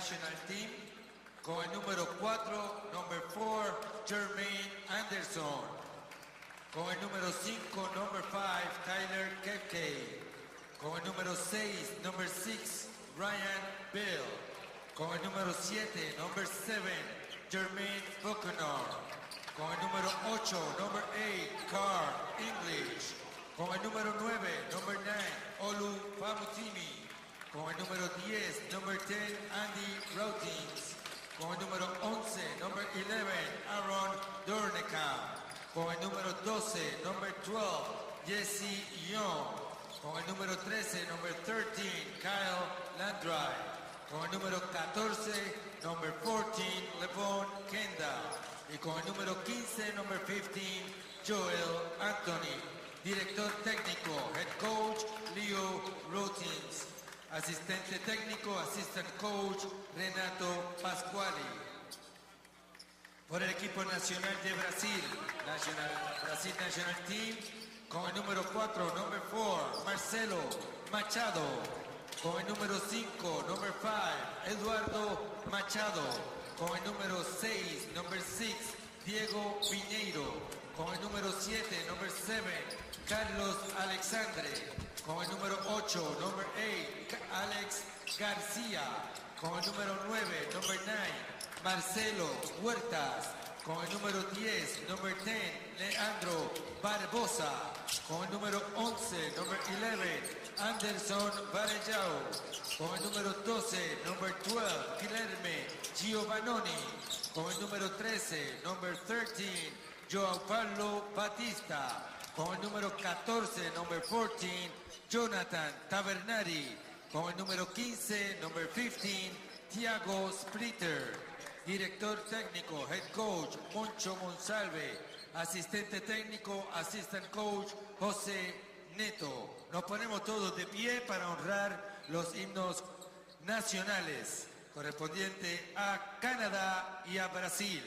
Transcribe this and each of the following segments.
National Team. Con el número 4, number 4, Jermaine Anderson. Con el número 5, number 5, Tyler Kepke. Con el número 6, number 6, Ryan Bill. Con el número 7, number 7, Jermaine Buchanan. Con el número 8, number 8, Carl English. Con el número 9, number 9, Olu Famutimi. Con el número 10, number 10, Andy Routins. Con el número 11, number 11, Aaron Dorneka. Con el número 12, number 12, Jesse Young. Con el número 13, number 13, Kyle Landry. Con el número 14, number 14, Levon Kenda. Y con el número 15, number 15, Joel Anthony. Director técnico, head coach, Leo Routins. Asistente técnico, assistant coach, Renato Pasquali. Por el equipo nacional de Brasil, Brasil National Team, con el número 4, number 4, Marcelo Machado. Con el número 5, number 5, Eduardo Machado. Con el número 6, number 6, Diego Piñeiro. Con el número 7, number 7, Carlos Alexandre. Con el número 8, number 8, Alex García. Con el número 9, number 9, Marcelo Huertas. Con el número 10, number 10, Leandro Barbosa. Con el número 11, number 11, Anderson Varellao. Con el número 12, number 12, Guilherme Giovannoni. Con el número 13, number 13, João Paulo Batista. Con el número 14, number 14, Jonathan Tavernari. Con el número 15, number 15, Thiago Splitter. Director técnico, head coach, Moncho Monsalve. Asistente técnico, assistant coach, José Neto. Nos ponemos todos de pie para honrar los himnos nacionales correspondientes a Canadá y a Brasil.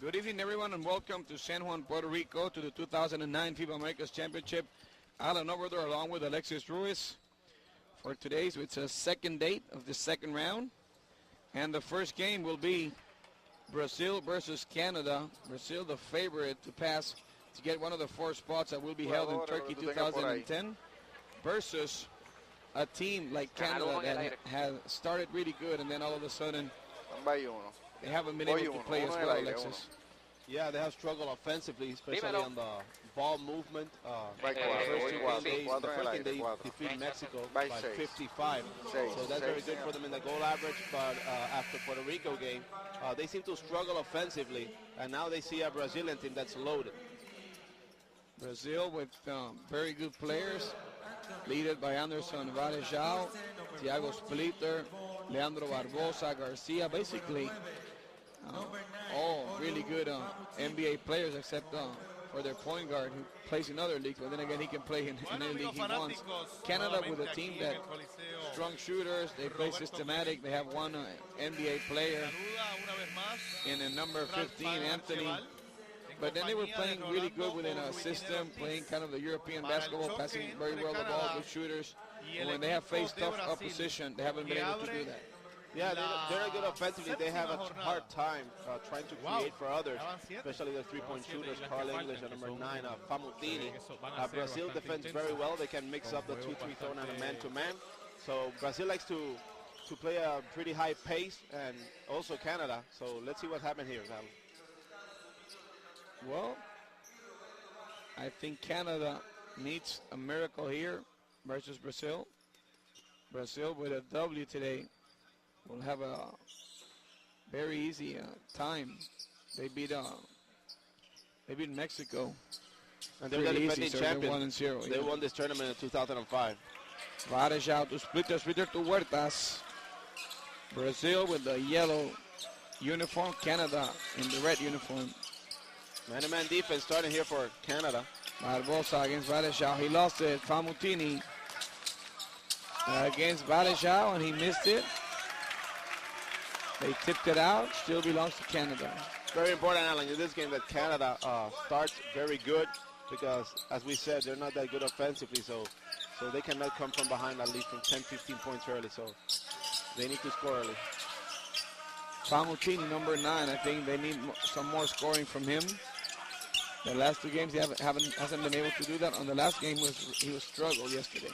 Good evening, everyone, and welcome to San Juan, Puerto Rico, to the 2009 FIBA Americas Championship. Alan Overder along with Alexis Ruiz. For today's, it's a second date of the second round. And the first game will be Brazil versus Canada. Brazil, the favorite to pass to get one of the 4 spots that will be held in Turkey 2010, versus a team like Canada that has started really good, and then all of a sudden they haven't been able to play as well, Alexis. Yeah, they have struggled offensively, especially on the ball movement. The first game they defeat Mexico by 55, so that's very good for them in the goal average. But after Puerto Rico game, they seem to struggle offensively, and now they see a Brazilian team that's loaded. Brazil with very good players, led by Anderson Varejão, Thiago Splitter, Leandro Barbosa, Garcia, basically all really good NBA players except for their point guard who plays in other leagues, but then again he can play in any league he wants. Canada with a team that strong shooters, they play systematic, they have one NBA player in the number 15, Anthony. But then they were playing really good within a system, playing kind of the European basketball, passing very well the ball, good shooters. And when they have faced tough opposition, they haven't been able to do that. Yeah, they're good offensively. They have a hard time trying to create for others, especially the three-point shooters, Carl English at number 9, Famutini. Brazil defends very well. They can mix up the 2-3 throw and a man-to-man. So Brazil likes to play a pretty high pace, and also Canada. So let's see what happens here, Val. Well, I think Canada needs a miracle here versus Brazil. Brazil with a W today will have a very easy time. They beat Mexico. And they're the defending champions. 1-0. They won this tournament in 2005. Varejão to Splitter to Huertas. Brazil with the yellow uniform, Canada in the red uniform. Man-to-man defense starting here for Canada. Barbosa against Varejão. He lost it. Famutini against Varejão, and he missed it. They tipped it out. Still belongs to Canada. Very important, Alan, in this game that Canada starts very good because, as we said, they're not that good offensively, so they cannot come from behind at least from 10, 15 points early, so they need to score early. Famutini, number 9, I think they need some more scoring from him. The last 2 games he hasn't been able to do that. On the last game he was struggled yesterday.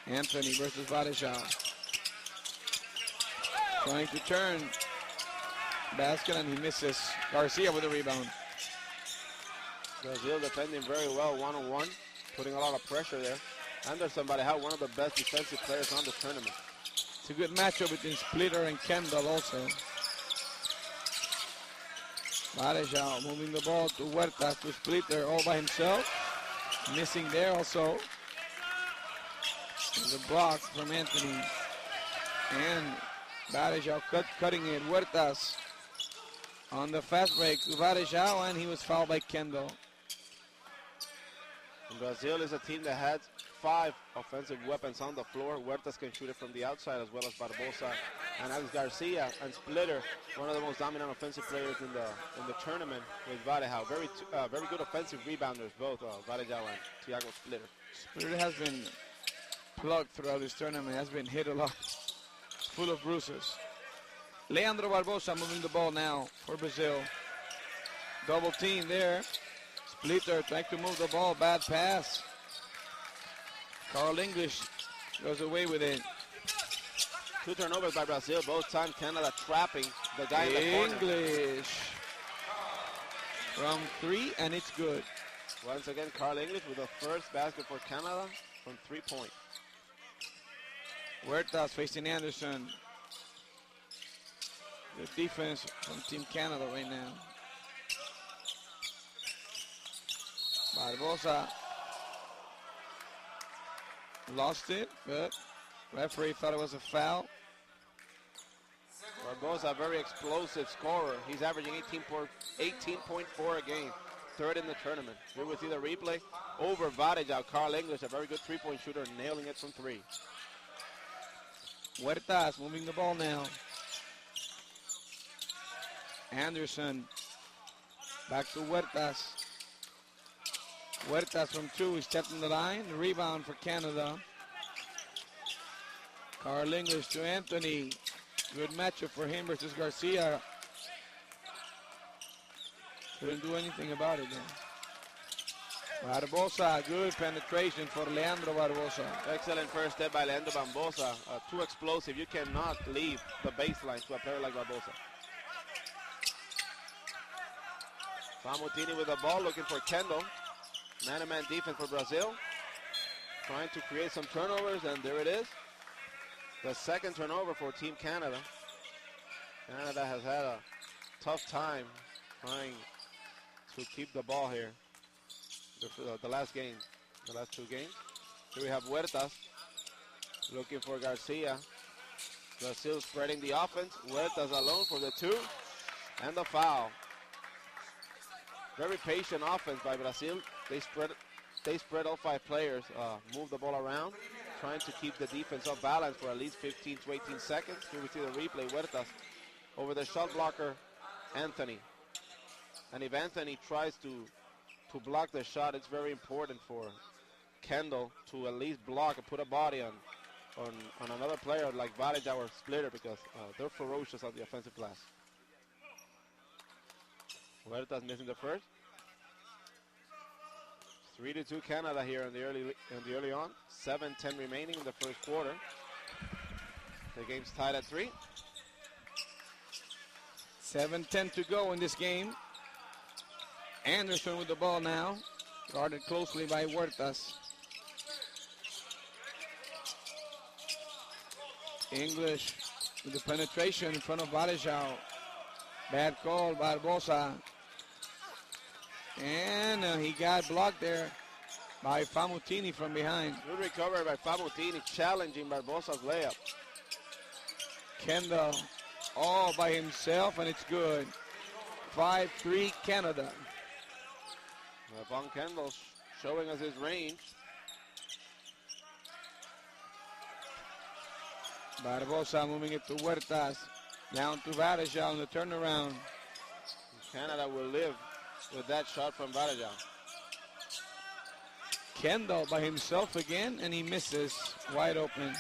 Anthony versus Varejão. Trying to turn basket and he misses. Garcia with the rebound. Brazil defending very well one-on-one, putting a lot of pressure there. Anderson Varejão, one of the best defensive players on the tournament. It's a good matchup between Splitter and Kendall also. Varejão moving the ball to Huertas, to Splitter all by himself. Missing there also. There's a block from Anthony. And Varejão cutting it. Huertas on the fast break to Varejão, and he was fouled by Kendall. Brazil is a team that has 5 offensive weapons on the floor. Huertas can shoot it from the outside, as well as Barbosa and Alex Garcia, and Splitter, one of the most dominant offensive players in the tournament with Varejão. Very good offensive rebounders, both Varejão and Thiago Splitter. Splitter has been plugged throughout this tournament, has been hit a lot, full of bruises. Leandro Barbosa moving the ball now for Brazil. Double team there. Splitter trying to move the ball, bad pass. Carl English goes away with it. 2 turnovers by Brazil, both times Canada trapping the guy in the corner. English from 3, and it's good. Once again, Carl English with the first basket for Canada from 3-point. Huertas facing Anderson. Good defense from Team Canada right now. Barbosa lost it, but referee thought it was a foul. Barbosa, a very explosive scorer. He's averaging 18.4 a game, 3rd in the tournament. Here we see the replay over Varejão. Carl English, a very good 3-point shooter, nailing it from 3. Huertas moving the ball now. Anderson. Back to Huertas. Huertas from 2. He stepped in the line. The rebound for Canada. Carl English to Anthony. Good matchup for him versus Garcia. Couldn't do anything about it then. Barbosa, good penetration for Leandro Barbosa. Excellent first step by Leandro Barbosa. Too explosive. You cannot leave the baseline to a player like Barbosa. Famutini with the ball, looking for Kendall. Man-to-man defense for Brazil. Trying to create some turnovers, and there it is. The second turnover for Team Canada. Canada has had a tough time trying to keep the ball here. The last game, the last 2 games. Here we have Huertas looking for Garcia. Brazil spreading the offense. Huertas alone for the 2 and the foul. Very patient offense by Brazil. They spread all 5 players, move the ball around, trying to keep the defense off balance for at least 15 to 18 seconds. Here we see the replay. Huertas over the shot blocker, Anthony. And if Anthony tries to block the shot, it's very important for Kendall to at least block and put a body on another player like Varejao or Splitter, because they're ferocious on the offensive glass. Huertas missing the first. 3-2 Canada here in the early on. 7:10 remaining in the first quarter. The game's tied at 3. 7:10 to go in this game. Anderson with the ball now, guarded closely by Huertas. English with the penetration in front of Varejao. Bad call, Barbosa. And he got blocked there by Famutini from behind. Good recovery by Famutini, challenging Barbosa's layup. Kendall all by himself, and it's good. 5-3 Canada. Von Kendall showing us his range. Barbosa moving it to Huertas. Down to Varejao on the turnaround. Canada will live with that shot from Varejao. Kendall by himself again, and he misses. Wide open.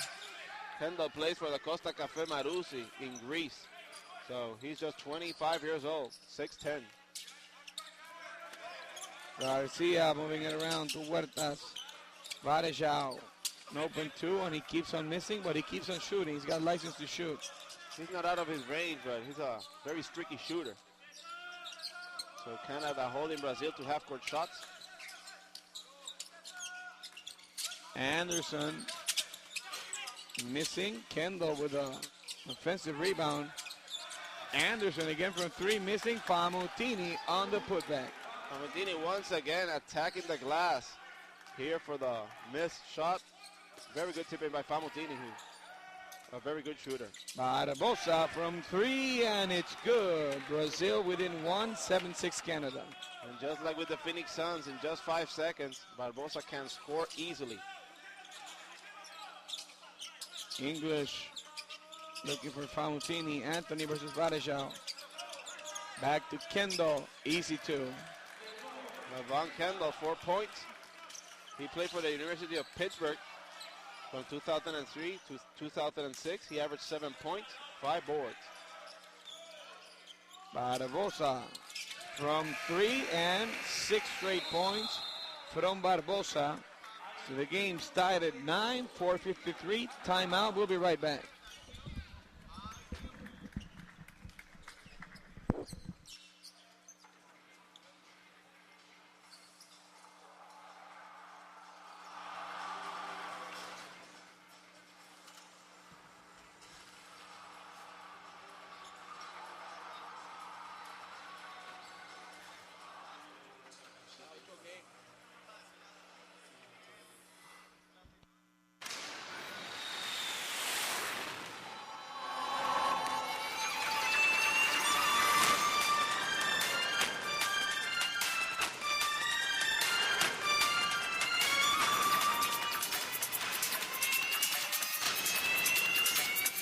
Kendall plays for the Costa Cafe Maruzzi in Greece. So he's just 25 years old, 6'10". Garcia moving it around to Huertas. Varejao, an open 2, and he keeps on missing, but he keeps on shooting. He's got a license to shoot. He's not out of his range, but he's a very streaky shooter. So Canada holding Brazil to half-court shots. Anderson missing. Kendall with an offensive rebound. Anderson again from 3, missing. Famutini on the putback. Famutini once again attacking the glass here for the missed shot. Very good tip in by Famutini, who's a very good shooter. Barbosa from 3, and it's good. Brazil within 1, 7-6 Canada. And just like with the Phoenix Suns, in just 5 seconds, Barbosa can score easily. English looking for Famutini. Anthony versus Varejao. Back to Kendall. Easy 2. Von Kendall, 4 points. He played for the University of Pittsburgh from 2003 to 2006. He averaged 7 points, 5 boards. Barbosa from 3, and 6 straight points from Barbosa. So the game's tied at 9, 4:53. Timeout. We'll be right back.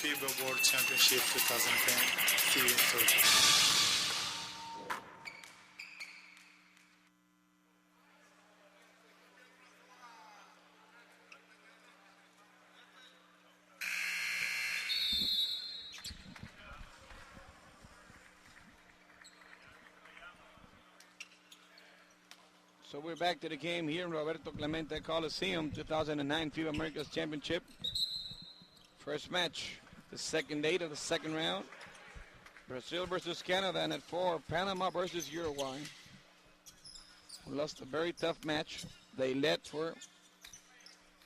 FIBA World Championship 2010. See you in Turkey. So we're back to the game here in Roberto Clemente Coliseum, 2009 FIBA Americas Championship. First match, the second date of the second round. Brazil versus Canada, and at 4, Panama versus Uruguay. We lost a very tough match. They led for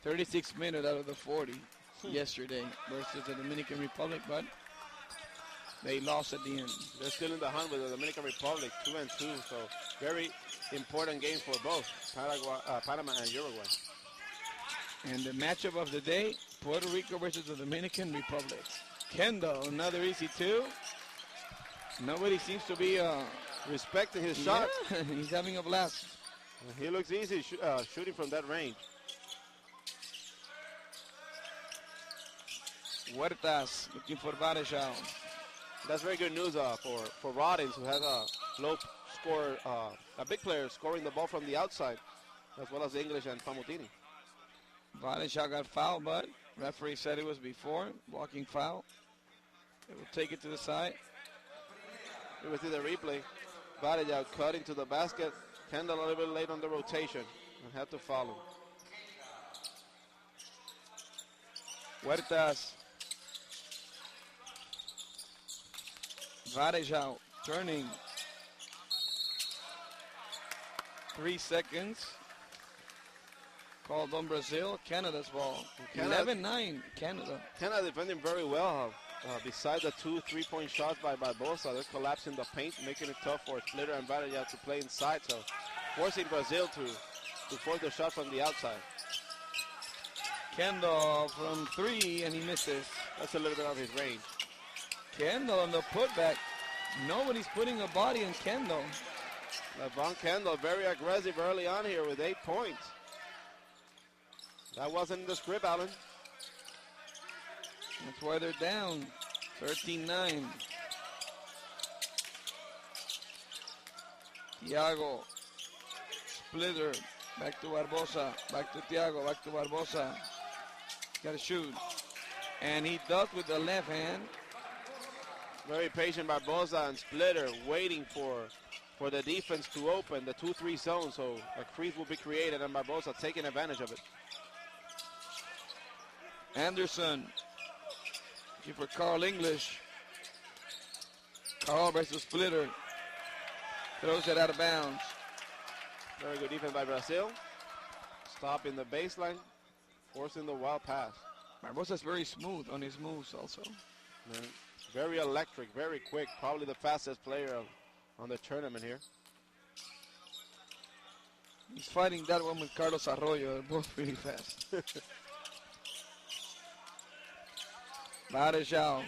36 minutes out of the 40 yesterday versus the Dominican Republic, but they lost at the end. They're still in the hunt with the Dominican Republic, 2-2, so very important game for both Panama and Uruguay. And the matchup of the day, Puerto Rico versus the Dominican Republic. Kendall, another easy 2. Nobody seems to be respecting his shot. He's having a blast. He looks easy shooting from that range. Huertas looking for Varejao. That's very good news for Roddins, who has a low score, a big player scoring the ball from the outside, as well as English and Famutini. Varejao got fouled, but referee said it was before, blocking foul. They will take it to the side. We will see the replay. Varejao cut into the basket. Kendall a little bit late on the rotation and had to follow. Huertas. Varejao turning. 3 seconds. Called on Brazil. Canada's ball. 11-9, Canada. Canada defending very well. Besides the 2 3-point shots by Barbosa, they're collapsing the paint, making it tough for Splitter and Varejao to play inside, so forcing Brazil to force the shot from the outside. Kendall from 3, and he misses. That's a little bit out of his range. Kendall on the putback. Nobody's putting a body on Kendall. LeBron Kendall very aggressive early on here with 8 points. That wasn't in the script, Alan. That's why they're down, 13-9. Thiago, Splitter, back to Barbosa, back to Thiago, back to Barbosa. Got to shoot. And he ducked with the left hand. Very patient Barbosa and Splitter waiting for the defense to open the 2-3 zone, so a crease will be created and Barbosa taking advantage of it. Anderson. For Carl English. Carl versus Splitter. Throws it out of bounds. Very good defense by Brazil. Stopping the baseline, forcing the wild pass. Barbosa's very smooth on his moves also. Very electric, very quick. Probably the fastest player on the tournament here. He's fighting that one with Carlos Arroyo. They're both really fast. Varejao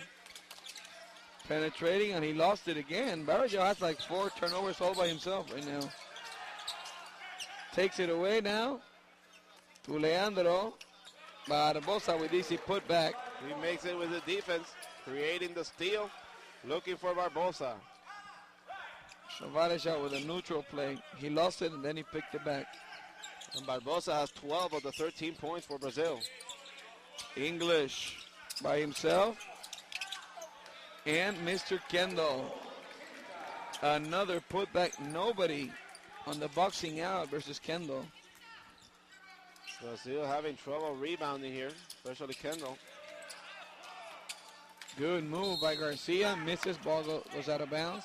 penetrating, and he lost it again. Varejao has like 4 turnovers all by himself right now. Takes it away now to Leandro. Barbosa with easy putback. He makes it with the defense, creating the steal, looking for Barbosa. So Varejao with a neutral play. He lost it and then he picked it back. And Barbosa has 12 of the 13 points for Brazil. English by himself. And Mr. Kendall. Another putback. Nobody on the boxing out versus Kendall. Brazil having trouble rebounding here, especially Kendall. Good move by Garcia. Misses. Ball goes out of bounds.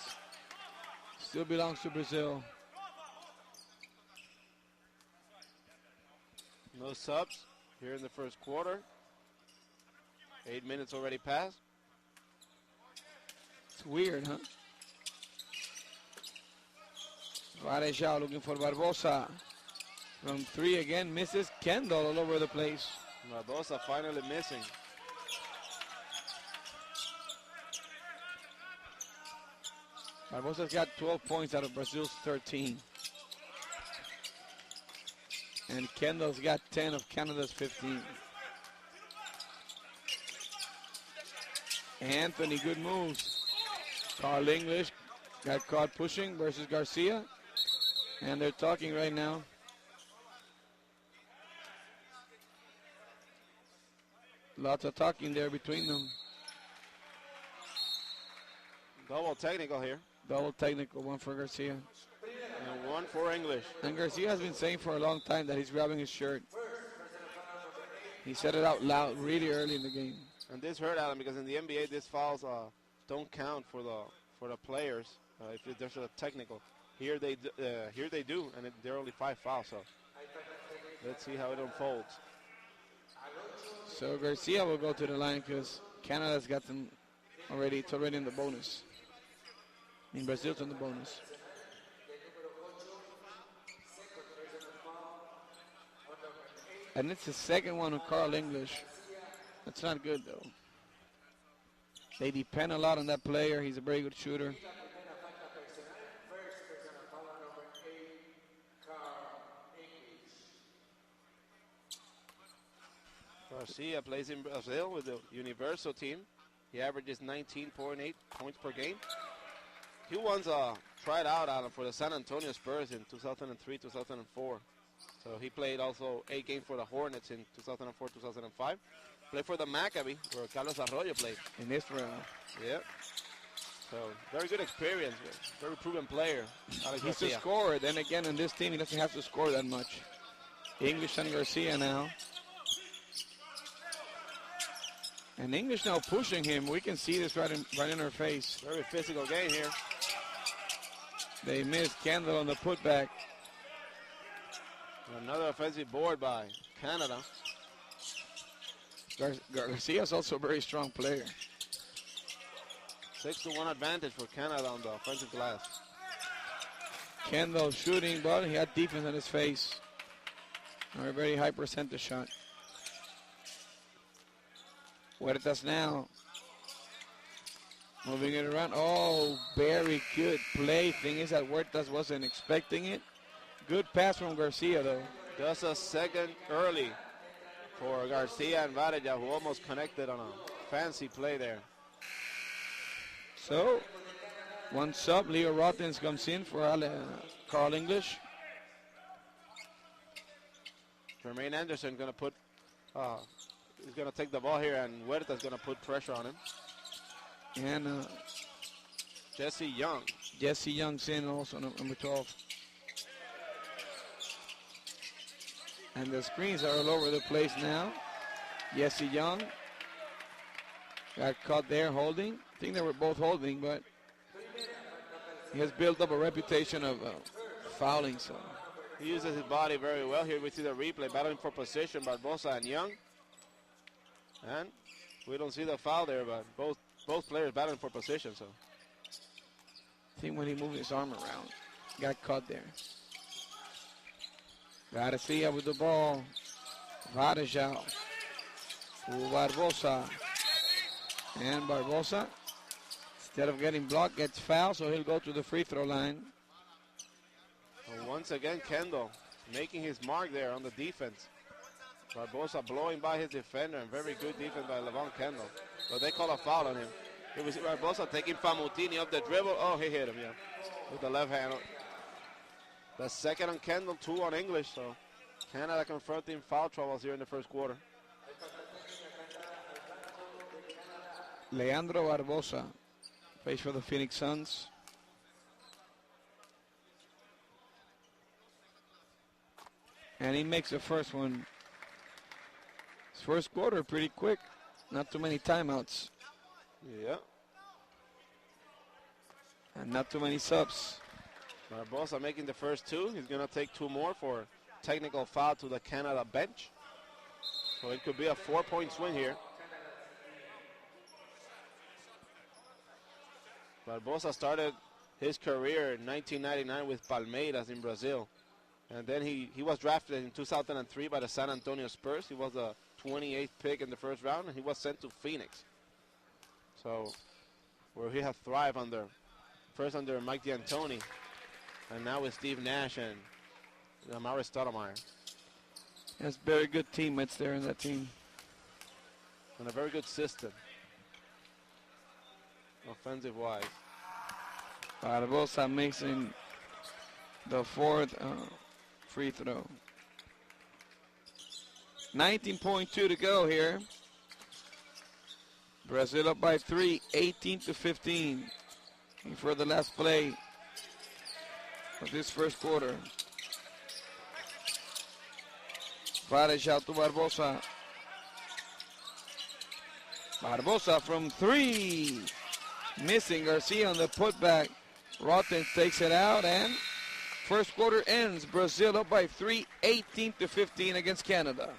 Still belongs to Brazil. No subs here in the first quarter. 8 minutes already passed. It's weird, huh? Varejao looking for Barbosa. From 3 again, misses. Kendall all over the place. Barbosa finally missing. Barbosa's got 12 points out of Brazil's 13. And Kendall's got 10 of Canada's 15. Anthony, good moves. Carl English got caught pushing versus Garcia. And they're talking right now. Lots of talking there between them. Double technical here. Double technical, one for Garcia. And one for English. And Garcia has been saying for a long time that he's grabbing his shirt. He said it out loud really early in the game. And this hurt Alan because in the NBA these fouls don't count for the players if there's a technical. Here they do, and there are only 5 fouls. So let's see how it unfolds. So Garcia will go to the line because Canada's got them already. It's already in the bonus. I mean, Brazil's in the bonus. And it's the second one on Carl English. That's not good, though. They depend a lot on that player. He's a very good shooter. Garcia plays in Brazil with the Universal team. He averages 19.8 points per game. He once tried out for the San Antonio Spurs in 2003, 2004. So he played also 8 games for the Hornets in 2004, 2005. Played for the Maccabi, where Carlos Arroyo played. In Israel. Yeah. So very good experience. Very proven player. He's a scorer. Then again, on this team, he doesn't have to score that much. English and Garcia now. And English now pushing him. We can see this right in our face. Very physical game here. They missed Kendall on the putback. Another offensive board by Canada. Garcia's also a very strong player. 6-1 advantage for Canada on the offensive glass. Kendall shooting, but he had defense on his face. Or a very high percentage shot. Huertas now. Moving it around. Oh, very good play. Thing is that Huertas wasn't expecting it. Good pass from Garcia, though. Just a second early for Garcia and Varela, who almost connected on a fancy play there. So, one sub, Leo Rottens comes in for Carl English. Jermaine Anderson going to put, he's going to take the ball here, and Huerta's going to put pressure on him. And Jesse Young. Jesse Young's in also, number 12. And the screens are all over the place now. Jesse Young got caught there holding. I think they were both holding, but he has built up a reputation of fouling. So he uses his body very well. Here we see the replay, battling for position, Barbosa and Young. And we don't see the foul there, but both players battling for position. So I think when he moved his arm around, got caught there. Garcia with the ball. Varejao. Barbosa. And Barbosa, instead of getting blocked, gets fouled, so he'll go to the free throw line. And once again, Kendall making his mark there on the defense. Barbosa blowing by his defender, and very good defense by Levon Kendall. But they call a foul on him. It was Barbosa taking Famutini up the dribble. Oh, he hit him, yeah, with the left hand. The second on Kendall, 2 on English. So Canada confronting foul troubles here in the first quarter. Leandro Barbosa plays for the Phoenix Suns. And he makes the first one. His first quarter pretty quick. Not too many timeouts. Yeah. And not too many subs. Barbosa making the first 2. He's going to take 2 more for technical foul to the Canada bench. So it could be a 4-point swing here. Barbosa started his career in 1999 with Palmeiras in Brazil. And then he was drafted in 2003 by the San Antonio Spurs. He was the 28th pick in the first round, and he was sent to Phoenix. So where he has thrived first under Mike D'Antoni, and now with Steve Nash and Amari Stoudemire. Has very good teammates there in that team. And a very good system, offensive-wise. Barbosa mixing the 4th free throw. 19.2 to go here. Brazil up by 3, 18-15. And for the last play, of this first quarter. Varejao to Barbosa. Barbosa from three. Missing. Garcia on the putback. Rotten takes it out, and first quarter ends. Brazil up by 3, 18-15 against Canada.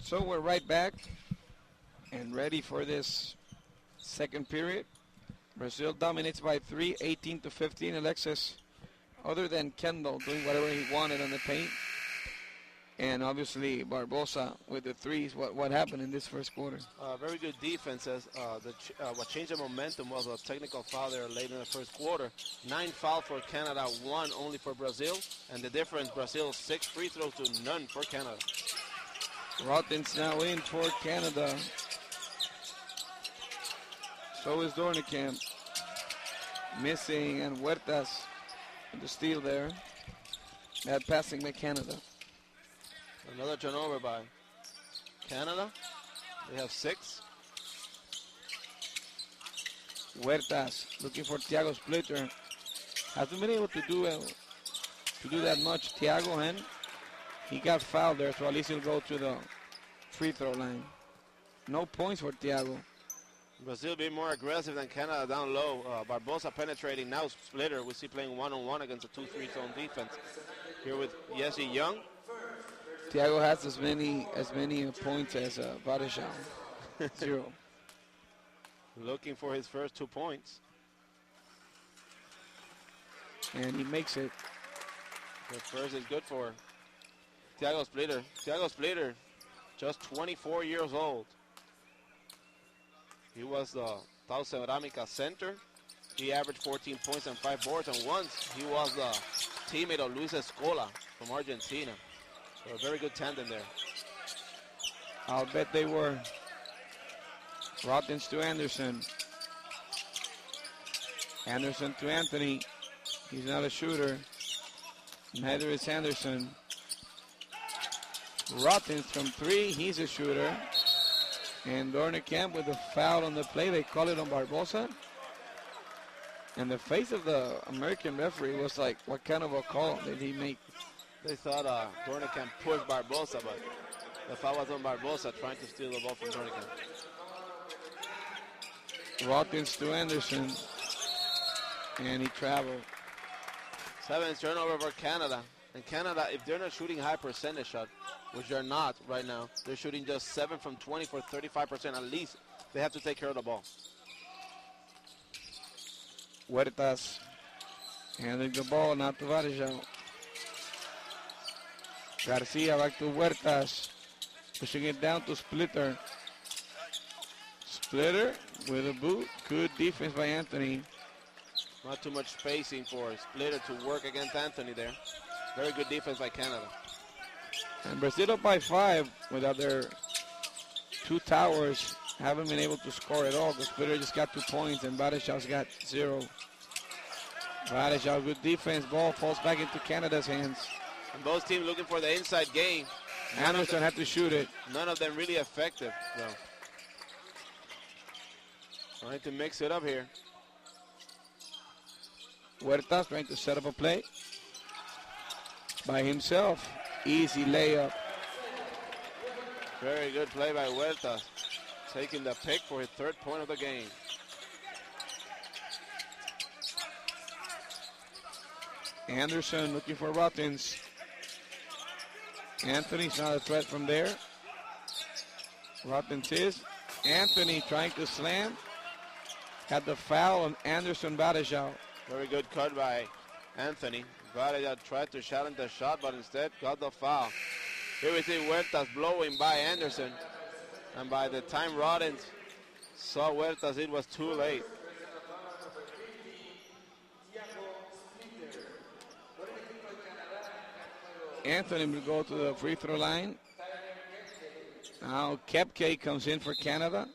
So we're right back and ready for this second period. Brazil dominates by 3, 18-15. Alexis, other than Kendall doing whatever he wanted on the paint, and obviously Barbosa with the threes, what happened in this first quarter? Very good defense. What changed the momentum was a technical foul there late in the first quarter. 9 fouls for Canada, 1 only for Brazil. And the difference, Brazil 6 free throws to none for Canada. Rotten's now in for Canada. So is Dornekamp. Missing, and Huertas with the steal there. That passing by Canada. Another turnover by Canada. They have 6. Huertas looking for Thiago Splitter. Hasn't been able to do that much, Thiago, and he got fouled there, so at least he'll go to the free throw line. No points for Thiago. Brazil being more aggressive than Canada down low. Barbosa penetrating. Now Splitter, we see playing one-on-one against a 2-3 zone defense. Here with Jesse Young. Thiago has as many points as Varejao. 0. Looking for his first 2 points. And he makes it. The first is good for Thiago Splitter. Thiago Splitter, just 24 years old. He was the Tau Ceramica center. He averaged 14 points and 5 boards, and once he was the teammate of Luis Escola from Argentina. So a very good tandem there. I'll bet they were. Rottens to Anderson. Anderson to Anthony. He's not a shooter. Neither is Anderson. Rottens from 3. He's a shooter. And Dornekamp with a foul on the play. They call it on Barbosa. And the face of the American referee was like, what kind of a call did he make? They thought Dornekamp pushed Barbosa, but the foul was on Barbosa trying to steal the ball from Dornekamp. Rottens to Anderson. And he traveled. 7th turnover for Canada. And Canada, if they're not shooting high percentage shot, which they're not right now, they're shooting just 7 from 20 for 35% at least. They have to take care of the ball. Huertas handling the ball, not to Varejao. Garcia back to Huertas. Pushing it down to Splitter. Splitter with a boot. Good defense by Anthony. Not too much spacing for Splitter to work against Anthony there. Very good defense by Canada. And Brazil up by 5 without their two towers. Haven't been able to score at all. The Splitter just got 2 points and Badishaw's got 0. Badishaw, good defense. Ball falls back into Canada's hands. And both teams looking for the inside game. Anderson had to shoot it. None of them really effective, though. Trying to mix it up here. Huertas trying to set up a play by himself. Easy layup. Very good play by Huertas. Taking the pick for his 3rd point of the game. Anderson looking for Rottens. Anthony's not a threat from there. Rottens is. Anthony trying to slam. Had the foul on Anderson Badishau. Very good cut by Anthony. Badishau tried to challenge the shot, but instead got the foul. Here we see Huertas blowing by Anderson. And by the time Rottens saw Huertas, it was too late. Anthony will go to the free throw line. Now Kepke comes in for Canada.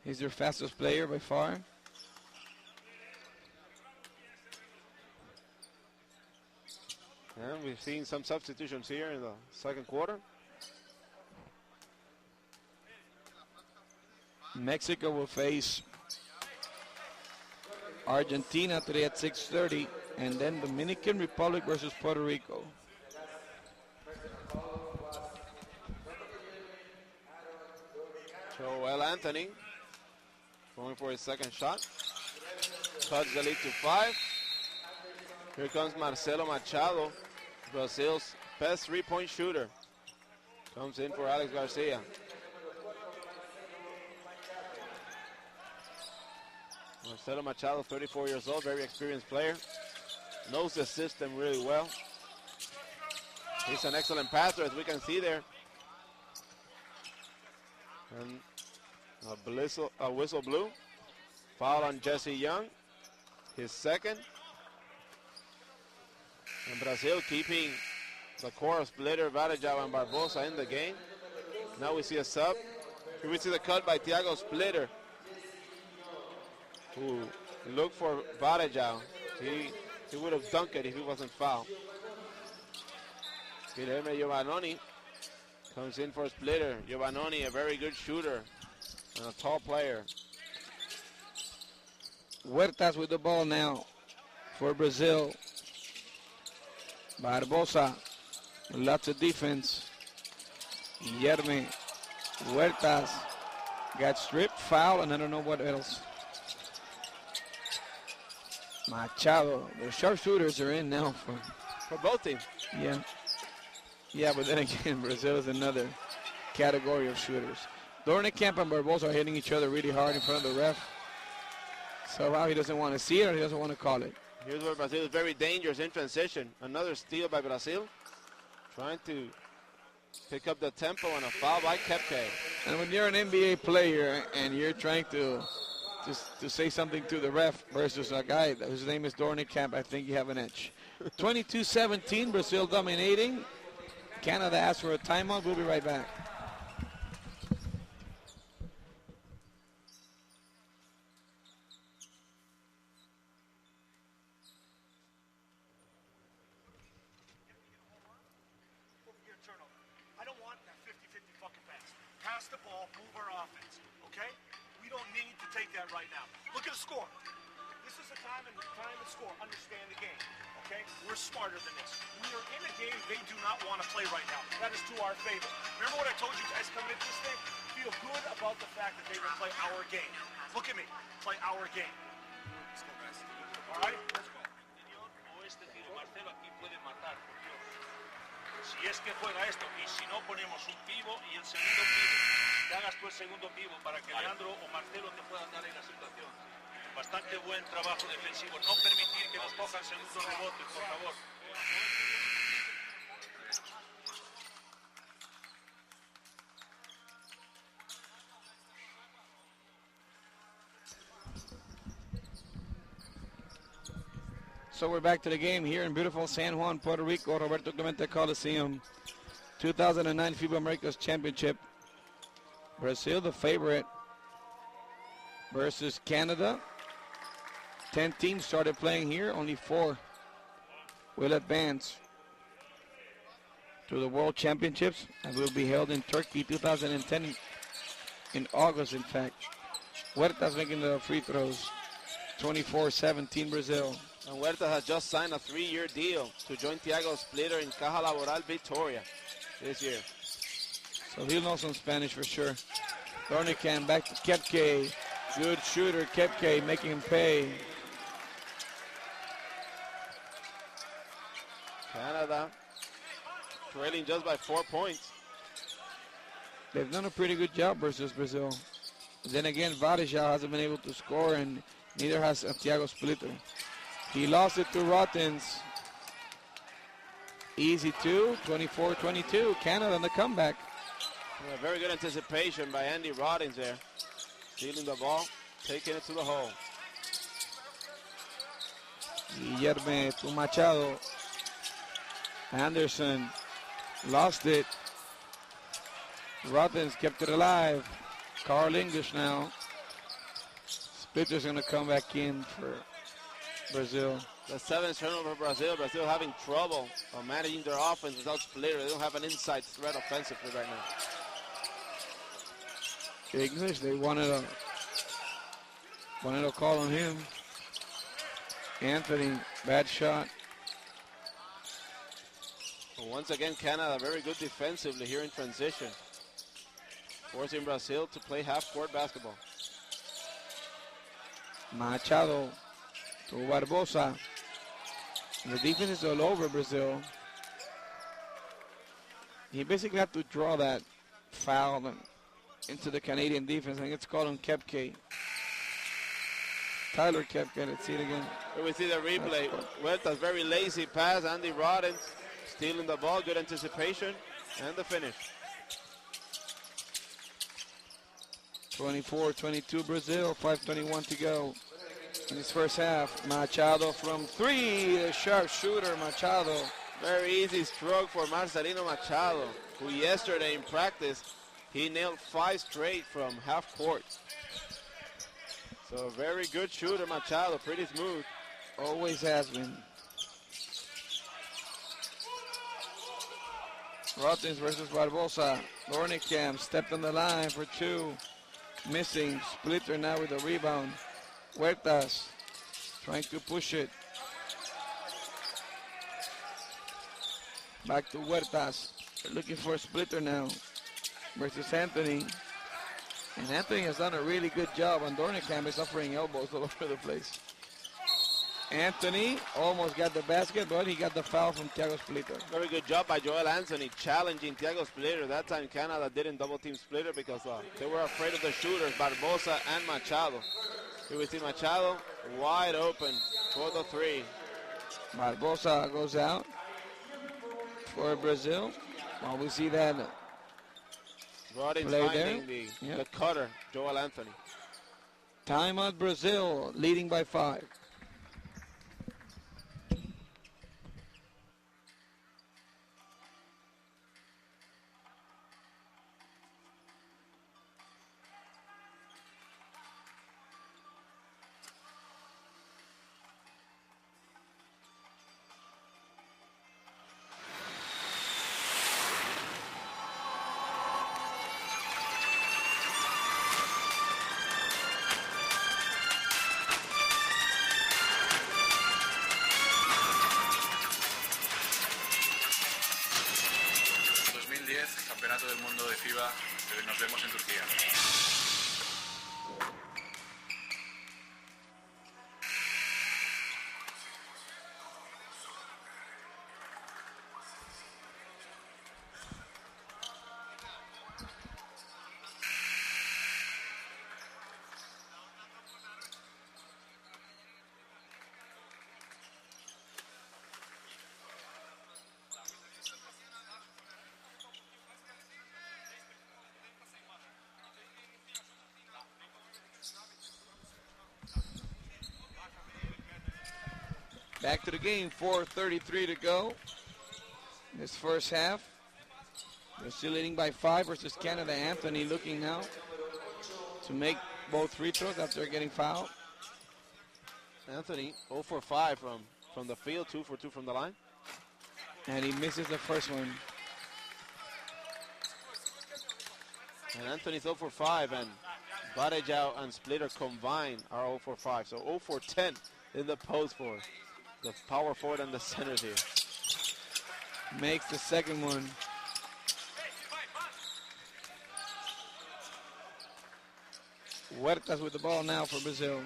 He's their fastest player by far. And we've seen some substitutions here in the 2nd quarter. Mexico will face Argentina today at 6:30, and then Dominican Republic versus Puerto Rico. Joel Anthony going for his 2nd shot. Cuts the lead to 5. Here comes Marcelo Machado, Brazil's best 3-point shooter. Comes in for Alex Garcia. Marcelo Machado, 34 years old, very experienced player. Knows the system really well. He's an excellent passer, as we can see there. And a whistle blew. Foul on Jesse Young, his 2nd. And Brazil keeping the core of Splitter, Badishau, and Barbosa in the game. Now we see a sub. Here we see the cut by Thiago Splitter, who looked for Badishau. He would have dunked it if he wasn't fouled. Guilherme Giovannoni comes in for Splitter. Giovannoni, a very good shooter and a tall player. Huertas with the ball now for Brazil. Barbosa, lots of defense. Guilherme Huertas got stripped, foul, and I don't know what else. Machado, the sharpshooters are in now For both teams. Yeah. Yeah, but then again, Brazil is another category of shooters. Dornekamp and Barbosa are hitting each other really hard in front of the ref. Somehow he doesn't want to see it or he doesn't want to call it. Here's where Brazil is very dangerous in transition. Another steal by Brazil. Trying to pick up the tempo and a foul by Kepke. And when you're an NBA player and you're trying to say something to the ref versus a guy whose name is Dornekamp, I think you have an edge. 22-17, Brazil dominating. Canada asks for a timeout. We'll be right back. I don't want that 50-50 fucking pass. Pass the ball, move our offense, okay? We don't need to take that right now. Look at the score. This is the time and score. Understand the game, okay? We're smarter than this. We are in a game they do not want to play right now. That is to our favor. Remember what I told you guys coming into this thing? Feel good about the fact that they will play our game. Look at me. Play our game. Let's go, guys. All right? Let's go. Si es que juega esto, y si no ponemos un pivo y el segundo pivo, que hagas tú el segundo pivo para que Leandro o Marcelo te puedan dar en la situación. Bastante buen trabajo defensivo. No permitir que nos cojan segundos rebotes, por favor. So we're back to the game here in beautiful San Juan, Puerto Rico, Roberto Clemente Coliseum. 2009 FIBA Americas Championship. Brazil, the favorite, versus Canada. 10 teams started playing here. Only 4 will advance to the World Championships, and will be held in Turkey 2010 in August, in fact. Huertas making the free throws. 24-17 Brazil. And Huerta has just signed a 3-year deal to join Thiago Splitter in Caja Laboral Victoria this year. So he'll know some Spanish for sure. Dornican back to Kepke. Good shooter, Kepke making him pay. Canada trailing just by 4 points. They've done a pretty good job versus Brazil. Then again, Varejao hasn't been able to score, and neither has Thiago Splitter. He lost it to Rottens. Easy 2, 24-22. Canada on the comeback. Yeah, very good anticipation by Andy Roddins there. Stealing the ball, taking it to the hole. Guillermo to Machado. Anderson lost it. Rottens kept it alive. Carl English now. Splitter's going to come back in for Brazil. The 7th turnover for Brazil. Brazil having trouble managing their offense without Splitter. They don't have an inside threat offensively right now. English, they wanted a call on him. Anthony, bad shot. Well, once again, Canada very good defensively here in transition, forcing Brazil to play half-court basketball. Machado to Barbosa. The defense is all over Brazil. He basically had to draw that foul into the Canadian defense. I think it's called on Kepke. Tyler Kepke, let's see it again. Here we see the replay. Huerta's very lazy pass. Andy Roddins stealing the ball, good anticipation, and the finish. 24-22 Brazil, 5:21 to go in this first half. Machado from 3, the sharp shooter, Machado. Very easy stroke for Marcelino Machado, who yesterday in practice, he nailed 5 straight from half court. So very good shooter, Machado, pretty smooth. Always has been. Rottens versus Barbosa. Dornicam stepped on the line for 2. Missing. Splitter now with the rebound. Huertas trying to push it. Back to Huertas. They're looking for a Splitter now versus Anthony. And Anthony has done a really good job on Dornicam. He's suffering elbows all over the place. Anthony almost got the basket, but he got the foul from Thiago Splitter. Very good job by Joel Anthony challenging Thiago Splitter. That time Canada didn't double-team Splitter because they were afraid of the shooters, Barbosa and Machado. Here we see Machado wide open for the 3. Barbosa goes out for Brazil. Well, we see that Roddins play finding there. the cutter, Joel Anthony. Timeout Brazil, leading by 5. Campeonato del Mundo de FIBA. Nos vemos en Turquía. Back to the game, 4:33 to go. This first half. They're still leading by 5 versus Canada. Anthony looking now to make both free throws after getting fouled. Anthony 0 for 5 from the field, 2 for 2 from the line. And he misses the first one. And Anthony's 0 for 5, and Varejao and Splitter combined are 0 for 5. So 0 for 10 in the post for the power forward and the centers here. Makes the second one. Huertas with the ball now for Brazil.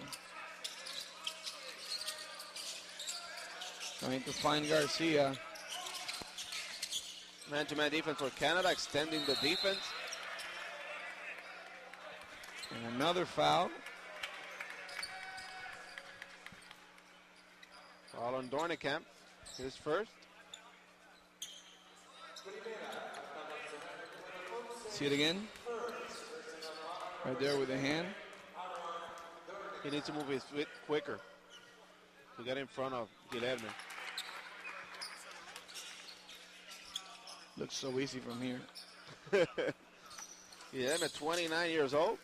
Trying to find Garcia. Man-to-man defense for Canada, extending the defense. And another foul. Foul on Dornekamp, his first. See it again? Right there with the hand. He needs to move his feet quicker to get in front of Guilherme. Looks so easy from here. Guilherme, 29 years old.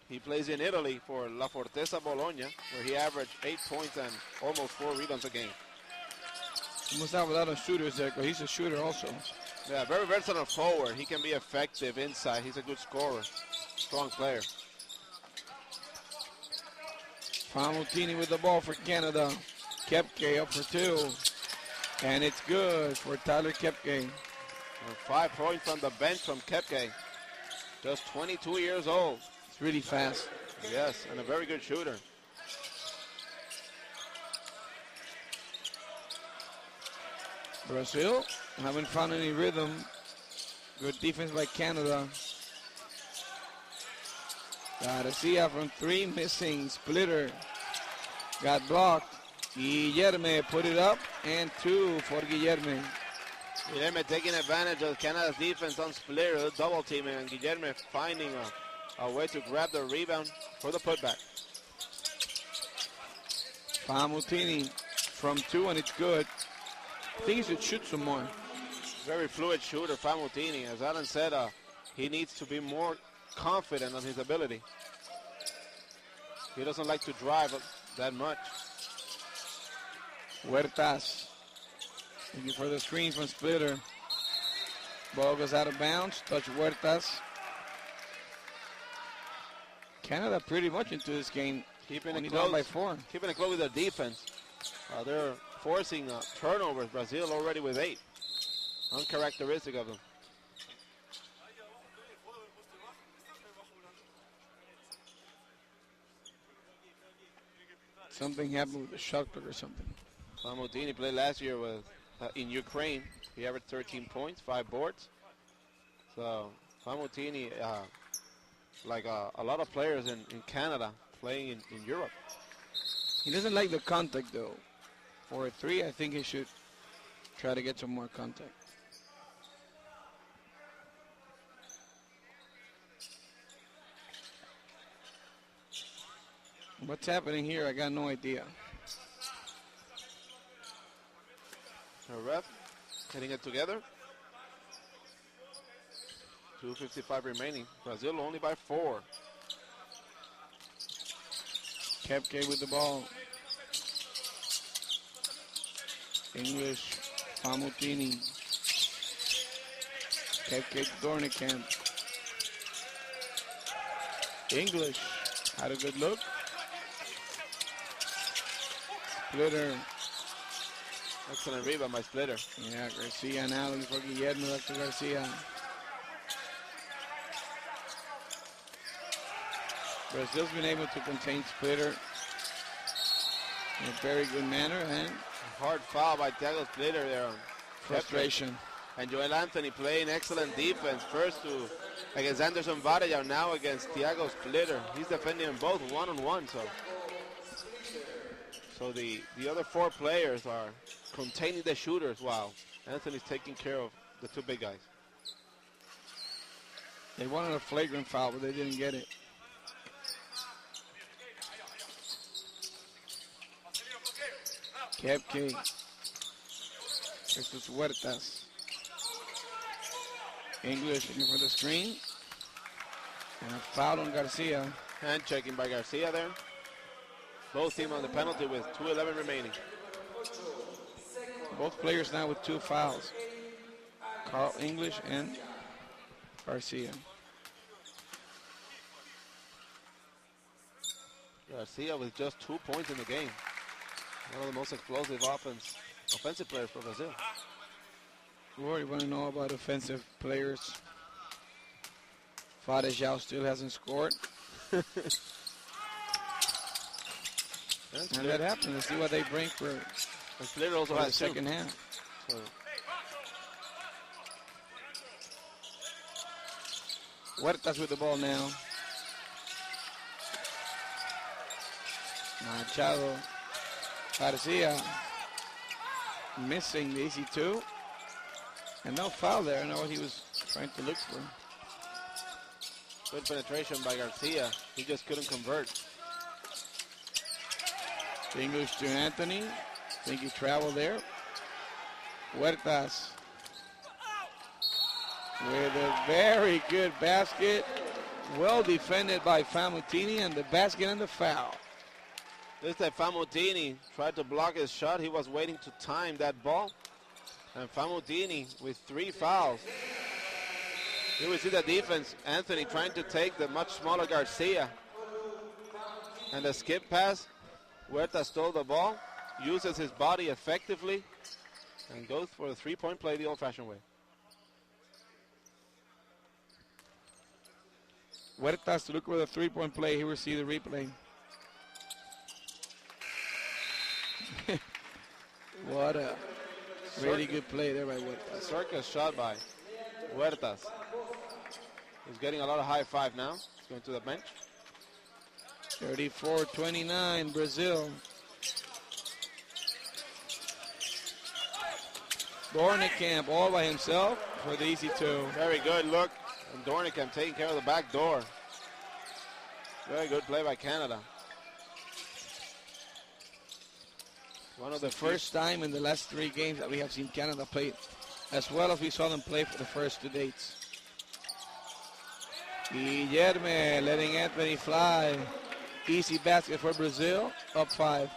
He plays in Italy for La Fortezza Bologna, where he averaged 8 points and almost 4 rebounds a game. He must have a lot of shooters there, but he's a shooter also. Yeah, very versatile forward. He can be effective inside. He's a good scorer, strong player. Famutini with the ball for Canada. Kepke up for 2. And it's good for Tyler Kepke. And 5 points from the bench from Kepke. Just 22 years old. It's really fast. Yes, and a very good shooter. Brazil haven't found any rhythm. Good defense by Canada. Garcia from 3, missing. Splitter got blocked. Guilherme put it up, and 2 for Guilherme. Guilherme taking advantage of Canada's defense on Splitter, double teaming, and Guilherme finding a way to grab the rebound for the putback. Famutini from 2, and it's good. I think he should shoot some more. Very fluid shooter, Famutini. As Alan said, he needs to be more confident on his ability. He doesn't like to drive that much. Huertas looking for the screen from Splitter. Ball goes out of bounds. Touch Huertas. Canada pretty much into this game. Keeping Only it down close by 4. Keeping it close with their defense. They're forcing turnovers. Brazil already with 8. Uncharacteristic of them. Something happened with the shot clock or something. Famutini played last year with in Ukraine. He averaged 13 points, 5 boards. So Famutini, like a lot of players in Canada, playing in Europe. He doesn't like the contact though. For a 3, I think he should try to get some more contact. What's happening here? I got no idea. The ref getting it together. 2:55 remaining. Brazil only by 4. Kepke with the ball. English, Famutini. Kepke to Dornekamp. English had a good look. Splitter. Excellent rebound by Splitter. Yeah, Garcia now looking for Guilherme. Back to Garcia. Brazil's been able to contain Splitter in a very good manner, and A hard foul by Thiago Splitter there on frustration. And Joel Anthony playing excellent defense. First against Anderson Varejao, now against Thiago Splitter. He's defending them both one-on-one. So the other 4 players are containing the shooters while Anthony's taking care of the 2 big guys. They wanted a flagrant foul, but they didn't get it. Kepke versus Huertas. English looking for the screen. And a foul on Garcia. Hand checking by Garcia there. Both team on the penalty with 2:11 remaining. Both players now with 2 fouls. Carl English and Garcia. Garcia with just 2 points in the game. One of the most explosive offensive players for Brazil. Rory, you want to know about offensive players? Varejão still hasn't scored. And that happened. Let's see what they bring for also the has second half. So. Huertas with the ball now. Machado. Garcia missing the easy 2. And no foul there. I know what he was trying to look for. Good penetration by Garcia. He just couldn't convert. English to Anthony. I think he traveled there. Huertas with a very good basket. Well defended by Famutini, and the basket and the foul. This time Famutini tried to block his shot. He was waiting to time that ball. And Famutini with 3 fouls. Here we see the defense. Anthony trying to take the much smaller Garcia. And the skip pass. Huerta stole the ball, uses his body effectively, and goes for a 3-point play the old-fashioned way. Huertas to look for the 3-point play. Here we see the replay. What a really good play there by Huertas. Circus shot by Huertas. He's getting a lot of high five now. He's going to the bench. 34-29, Brazil. Dornicamp all by himself for the easy 2. Very good look. And Dornicamp taking care of the back door. Very good play by Canada. One of the first time in the last 3 games that we have seen Canada play as well as we saw them play for the first 2 dates. Guilherme letting Anthony fly. Easy basket for Brazil, up 5.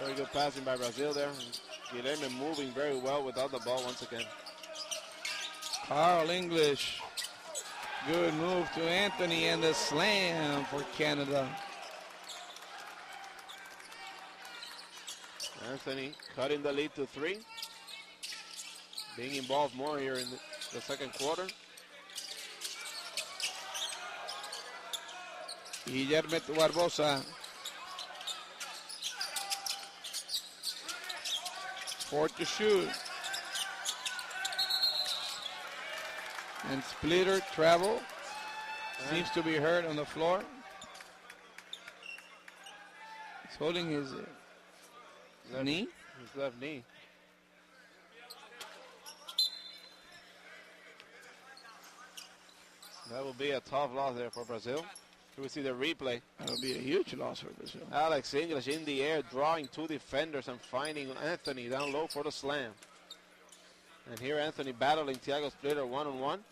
Very good passing by Brazil there. Guilherme moving very well without the ball once again. Carl English. Good move to Anthony and the slam for Canada. Anthony cutting the lead to 3. Being involved more here in the second quarter. Guilherme to Barbosa. 4 to shoot. And Splitter travel. Seems to be hurt on the floor. He's holding his knee. His left knee. That will be a tough loss there for Brazil. Here we see the replay. That will be a huge loss for Brazil. Alex English in the air, drawing 2 defenders and finding Anthony down low for the slam. And here Anthony battling Thiago Splitter one-on-one.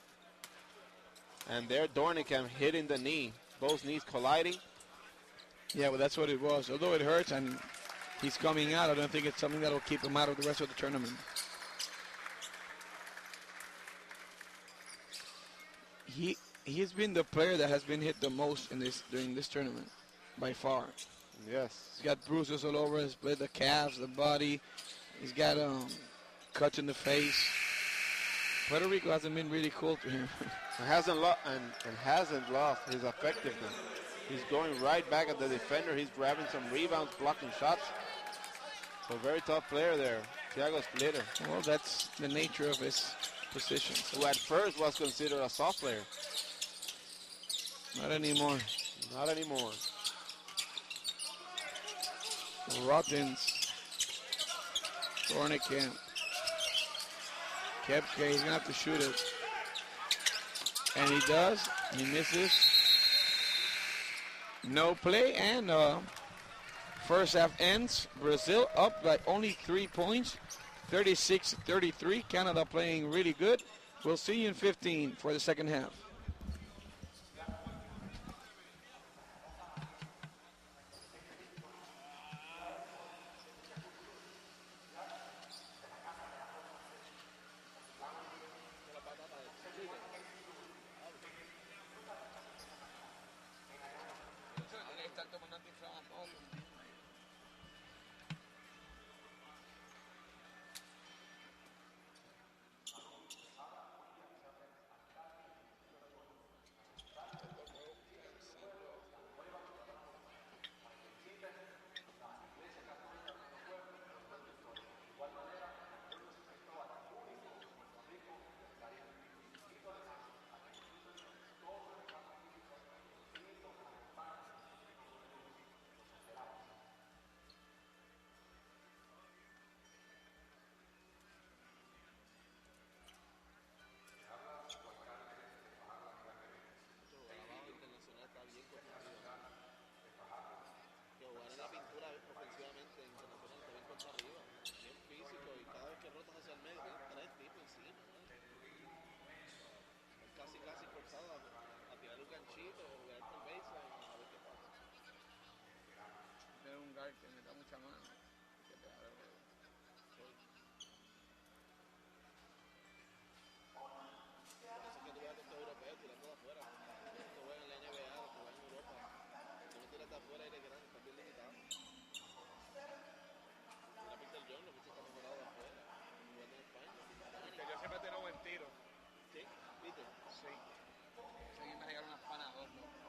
And there Dornicamp hitting the knee. Both knees colliding. Yeah, well, that's what it was. Although it hurts and he's coming out, I don't think it's something that will keep him out of the rest of the tournament. He's been the player that has been hit the most during this tournament, by far. Yes. He's got bruises all over his split, the calves, the body. He's got cuts in the face. Puerto Rico hasn't been really cool to him. hasn't lost his effectiveness. He's going right back at the defender. He's grabbing some rebounds, blocking shots. So very tough player there, Thiago Splitter. Well, that's the nature of his position. Who at first was considered a soft player. Not anymore. Not anymore. Rottens. Dornicamp. Kepke, he's going to have to shoot it. And he does. He misses. No play and first half ends. Brazil up by only 3 points, 36-33. Canada playing really good. We'll see you in 15 for the second half. Que me da mucha mano. Que te abre el juego. Parece que tú veas a estos europeos tirando de afuera. Los que juegan en la NBA, los que juegan en Europa. Si no tiras de afuera, eres grande, estás bien limitado. Mira Peter John, lo que está mejorado de afuera. Jugando en España. Que yo siempre tengo buen tiro. ¿Sí? ¿Viste? Sí. Seguí me regalar unas panas dos, ¿no?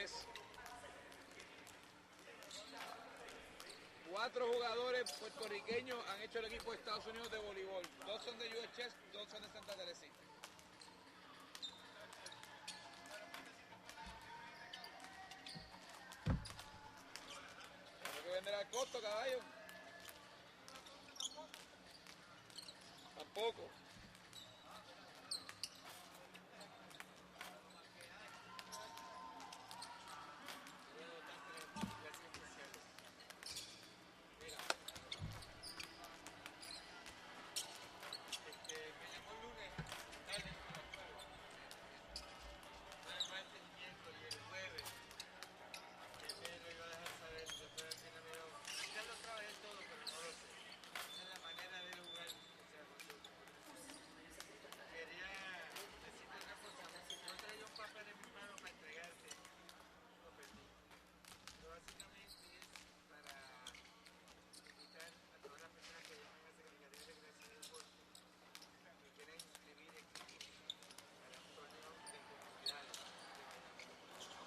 es 4 jugadores puertorriqueños han hecho el equipo de Estados Unidos de voleibol. 2 son de UHS, 2 son de Santa Teresita. ¿Tengo que vender al costo, caballo? Tampoco.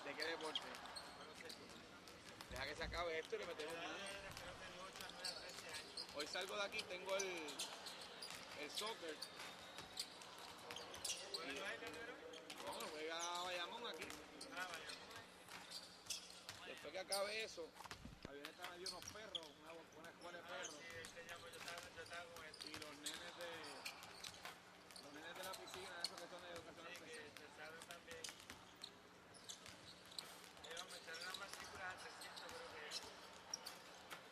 ¿De qué deporte? Deja que se acabe esto y le metemos uno. Hoy salgo de aquí, tengo el soccer. No, juega Bayamón aquí. Después que acabe eso, Avioneta me dio unos perros, una escuela de perros. Y los nenes de la piscina, esos que son de educación especial. También. Me echaron las matrículas a 300, creo que es.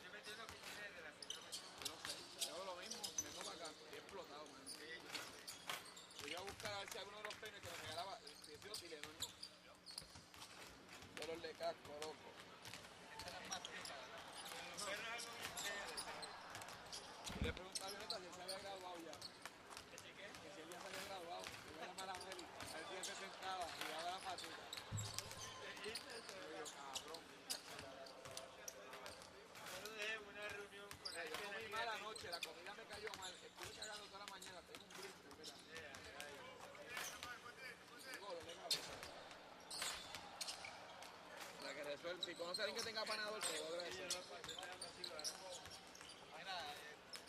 Yo metí unos piscines de la señora. No sé, yo hago lo mismo, me tomo acá, estoy explotado, man. Yo iba a buscar a ver si alguno de los tenis que me regalaba, si yo dile, no. Dolor de casco, loco. Estas eran más ricas, ¿verdad? Los perros algo bien chévere, ¿sabes? Yo le pregunté a Violeta si él se había graduado ya. ¿Que sí qué? Que si él ya se había graduado. Yo iba a llamar a Meli, a ver si él se sentaba y daba la patita. Cabrón. Una reunión con él. Yo comí mal anoche, la comida me cayó mal. Estuve cagando toda la mañana, tengo un blister, mira. La que resuelve, si conoce a alguien que tenga panador, te lo agradece. Mira,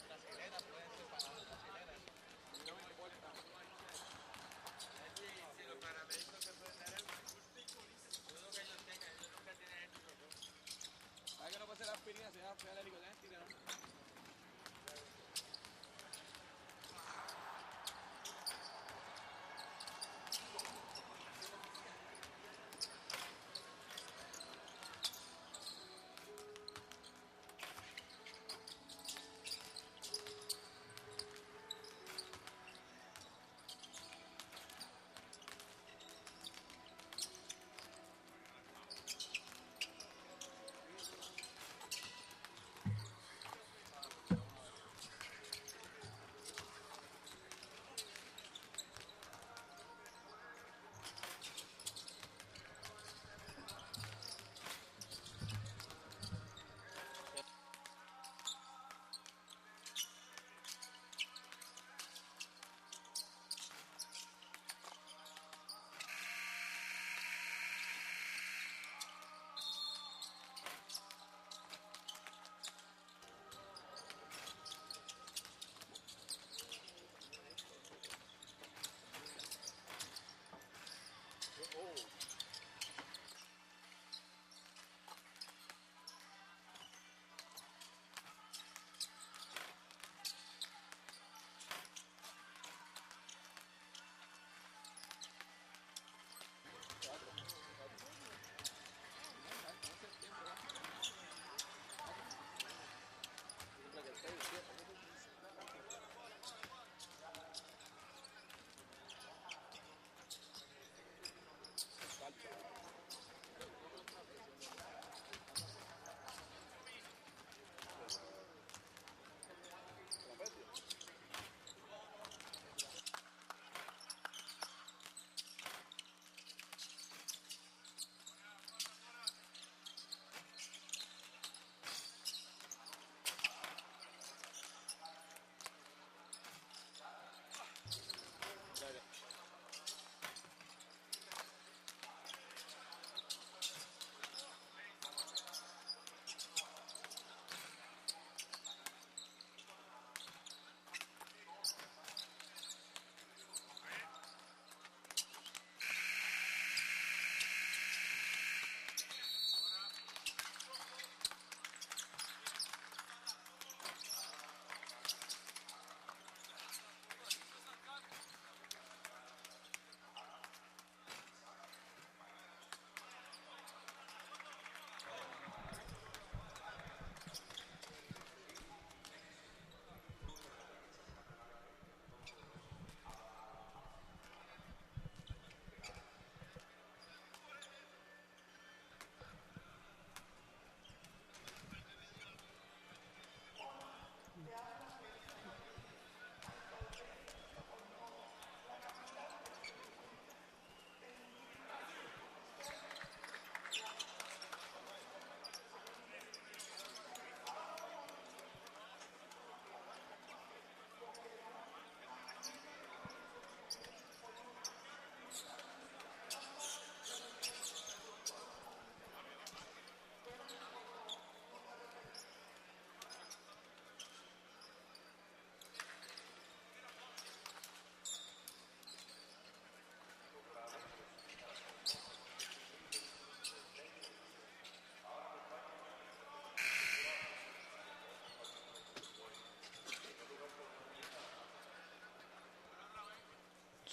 brasileras pueden ser panador brasileras. No me importa. Si los paramédicos te pueden dar algo. Dudo que ellos tengan, ellos nunca tienen ético. ¿Sabes que no puede ser aspirina? Se llama alérgico, tienes tira, ¿no?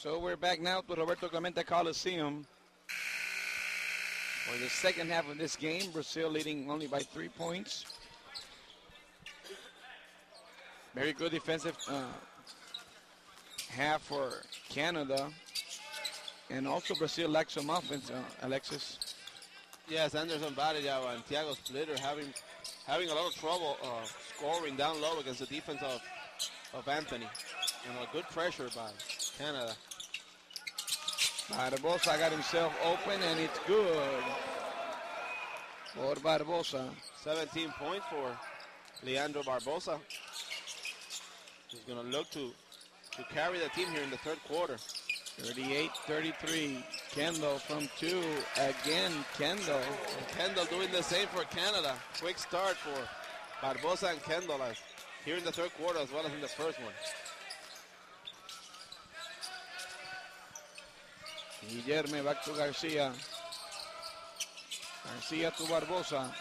So we're back now to Roberto Clemente Coliseum for the second half of this game. Brazil leading only by 3 points. Very good defensive half for Canada. And also Brazil lacks some offense, Alexis. Yes, Anderson Varejao and Thiago Splitter having a lot of trouble scoring down low against the defense of Anthony. And a good pressure by Canada. Barbosa got himself open, and it's good for Barbosa. 17 points for Leandro Barbosa. He's going to look to carry the team here in the third quarter. 38-33. Kendall from 2. Again, Kendall. And Kendall doing the same for Canada. Quick start for Barbosa and Kendall here in the third quarter as well as in the first one. Guillerme back to Garcia. Garcia to Barbosa.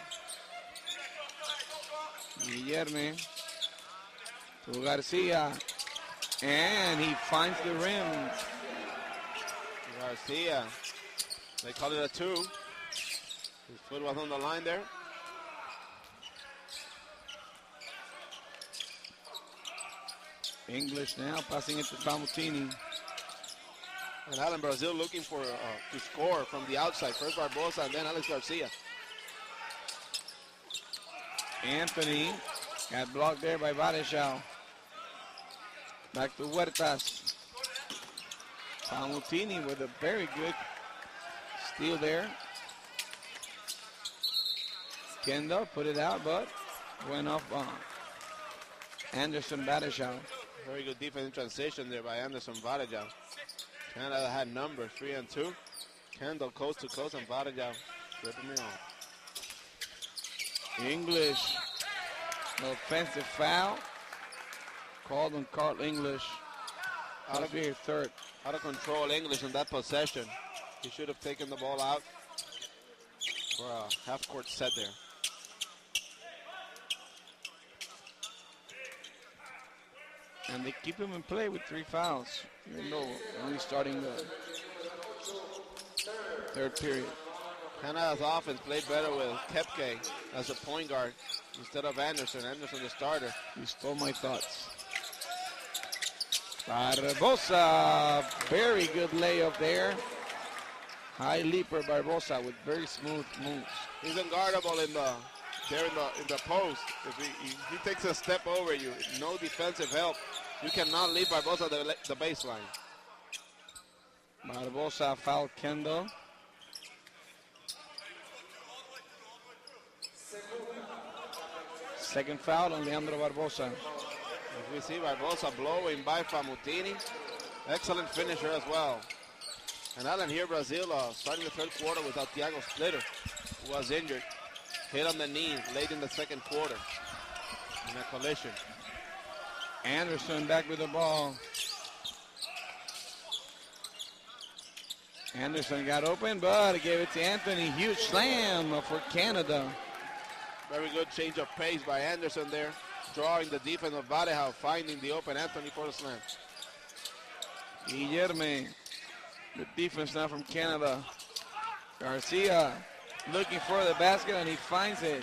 Guillerme to Garcia. And he finds the rim. Garcia. They call it a 2. His foot was on the line there. English now passing it to Famutini. And Alan, Brazil looking for to score from the outside. First Barbosa and then Alex Garcia. Anthony got blocked there by Varejao. Back to Huertas. Famutini with a very good steal there. Kendall put it out, but went off Anderson Varejao. Very good defense in transition there by Anderson Varejao. Canada had numbers 3 and 2. Kendall coast to coast and Varejao ripping me off. English, offensive foul. Called on Carl English. Out of here, third. Out of control English in that possession. He should have taken the ball out for a half-court set there. And they keep him in play with 3 fouls, even though only starting the third period. Canada's offense played better with Kepke as a point guard instead of Anderson. Anderson the starter. You stole my thoughts. Barbosa, very good layup there. High leaper Barbosa with very smooth moves. He's unguardable in the post. If he takes a step over you, no defensive help. You cannot leave Barbosa the baseline. Barbosa fouled Kendall. Second foul on Leandro Barbosa. As we see Barbosa blowing by Famutini. Excellent finisher as well. And Alan here, Brazil starting the third quarter without Thiago Splitter, who was injured. Hit on the knee late in the second quarter in a collision. Anderson back with the ball. Anderson got open, but he gave it to Anthony. Huge slam for Canada. Very good change of pace by Anderson there. Drawing the defense of Varejao, finding the open Anthony for the slam. Guillerme, the defense now from Canada. Garcia looking for the basket, and he finds it.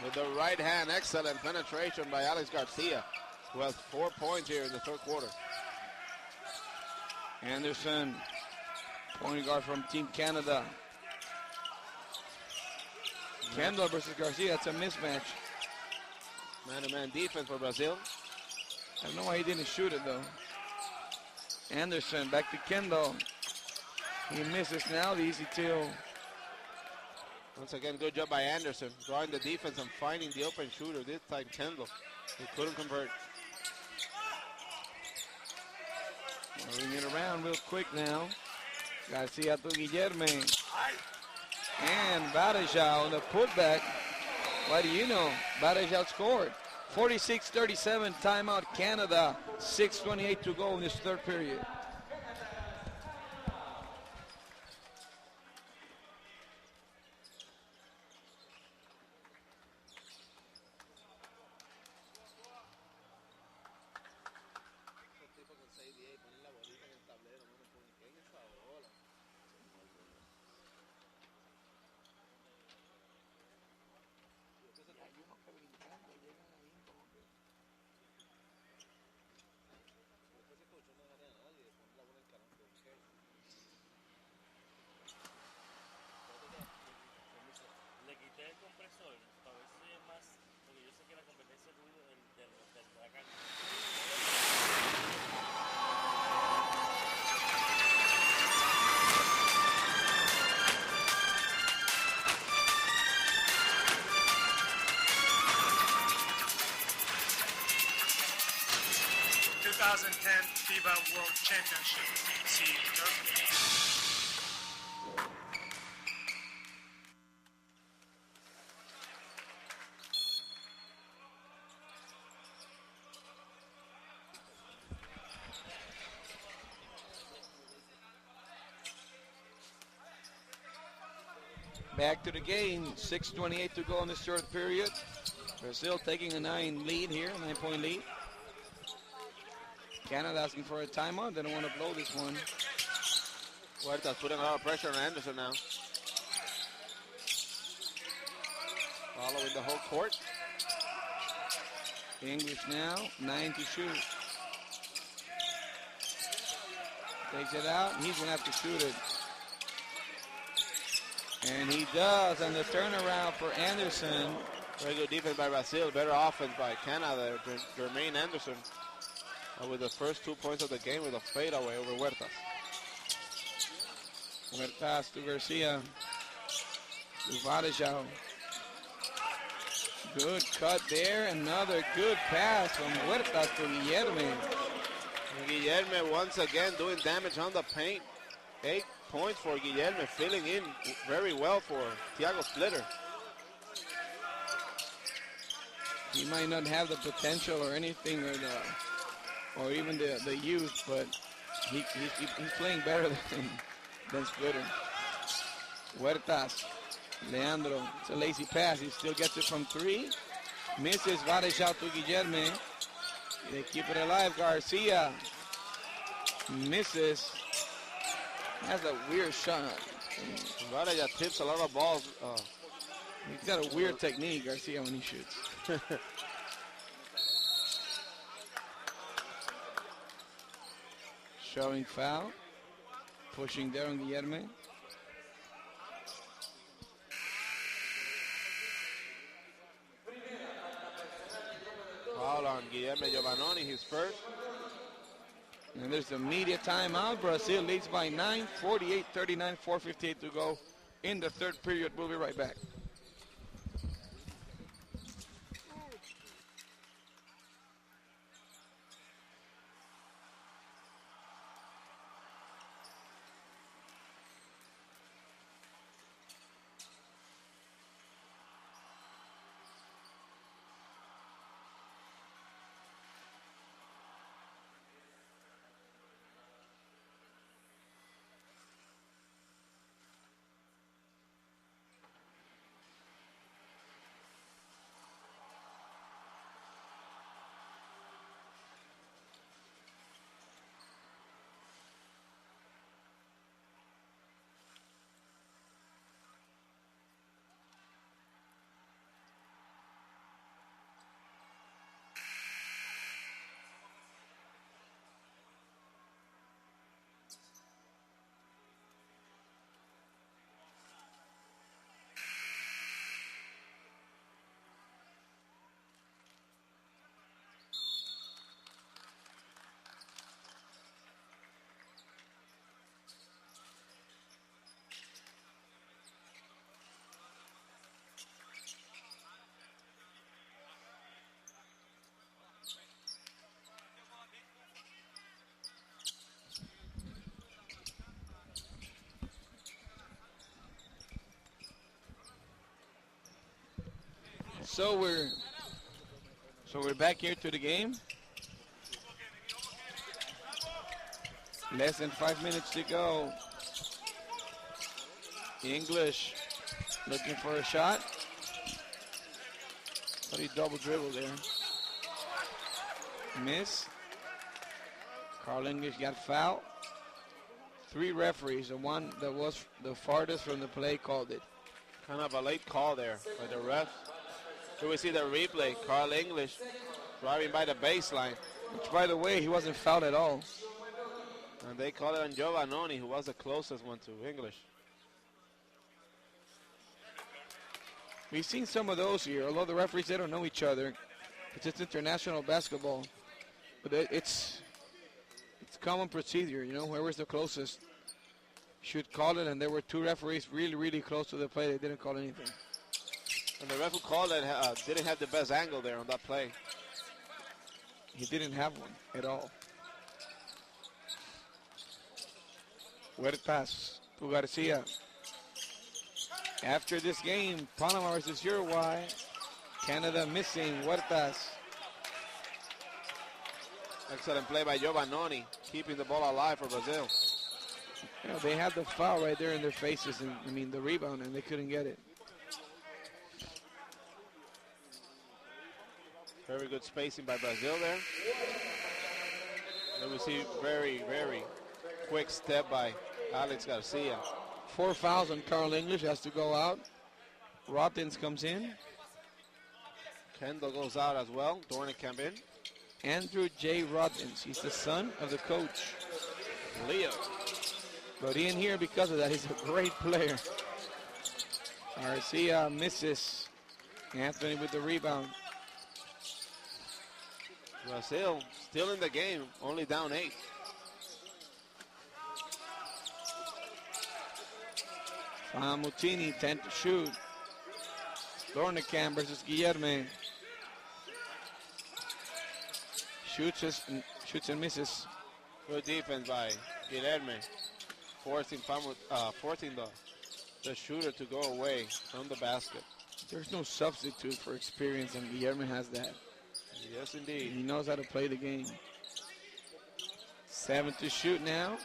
With the right hand, excellent penetration by Alex Garcia, who has 4 points here in the third quarter. Anderson, point guard from Team Canada. Kendall versus Garcia, that's a mismatch. Man-to-man defense for Brazil. I don't know why he didn't shoot it though. Anderson back to Kendall. He misses now, the easy till. Once again, good job by Anderson, drawing the defense and finding the open shooter. This time Kendall, he couldn't convert. Moving it around real quick now. Garcia to Guillerme. And Varejao on the putback. What do you know? Varejao scored. 46-37, timeout Canada. 6:28 to go in this third period. FIBA World Championship. See you. Back to the game. 6:28 to go in this third period. Brazil taking a 9-point lead. Canada asking for a timeout. They don't want to blow this one. Huerta's putting a lot of pressure on Anderson now. Following the whole court. English now, 9 to shoot. Takes it out. He's going to have to shoot it. And he does on the turnaround for Anderson. Very good defense by Brazil. Better offense by Canada. Jermaine Anderson with the first 2 points of the game with a fadeaway over Huertas. Huertas to Garcia. To Varejao. Good cut there. Another good pass from Huertas to Guillerme. And Guillerme once again doing damage on the paint. 8 points for Guillerme, filling in very well for Thiago Splitter. He might not have the potential or anything or even the youth, but he's playing better than Splitter. Huertas, Leandro, it's a lazy pass. He still gets it from 3. Misses. Varejao to Guillerme. They keep it alive. Garcia misses. Has a weird shot. Varejao tips a lot of balls. He's got a weird technique, Garcia, when he shoots. Showing foul. Pushing there on Guillerme. Foul on Guillerme Giovannoni, his first. And there's a media timeout. Brazil leads by 9, 48-39, 4:58 to go in the third period. We'll be right back. So we're back here to the game. Less than 5 minutes to go. English looking for a shot. But he double dribbled there. Miss. Carl English got fouled. 3 referees. The one that was the farthest from the play called it. Kind of a late call there by the ref. Here we see the replay. Carl English driving by the baseline. Which, by the way, he wasn't fouled at all. And they call it on Giovannoni, who was the closest one to English. We've seen some of those here. Although the referees, they don't know each other. It's just international basketball. But it's common procedure, you know, whoever's the closest should call it. And there were 2 referees really, really close to the play. They didn't call anything. And the ref who called it didn't have the best angle there on that play. He didn't have one at all. Huertas to Garcia. After this game, Panama versus Uruguay. Canada missing Huertas. Excellent play by Giovannoni, keeping the ball alive for Brazil. Yeah, they had the foul right there in their faces, and I mean the rebound, and they couldn't get it. Very good spacing by Brazil there. Then we see very, very quick step by Alex Garcia. 4 fouls on Carl English, has to go out. Rottens comes in. Kendall goes out as well. Dornekamp in. Andrew J. Rottens, he's the son of the coach, Leo. but he in here because of that. He's a great player. Garcia misses. Anthony with the rebound. Brazil still in the game, only down 8. Famutini, 10 to shoot. Dornekamp versus Guillerme. Shoots and misses. Good defense by Guilherme, forcing the shooter to go away from the basket. There's no substitute for experience, and Guillerme has that. Yes, indeed. He knows how to play the game. 7 to shoot now.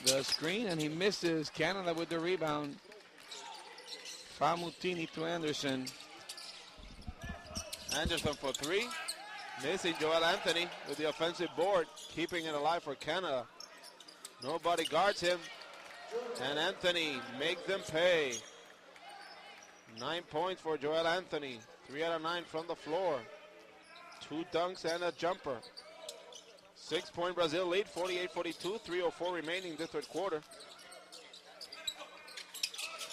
The screen, and he misses. Canada with the rebound. Famutini to Anderson. Anderson for 3. Missing Joel Anthony with the offensive board, keeping it alive for Canada. Nobody guards him. And Anthony make them pay. 9 points for Joel Anthony. 3 out of 9 from the floor. 2 dunks and a jumper. 6-point Brazil lead, 48-42, 3:04 remaining the third quarter.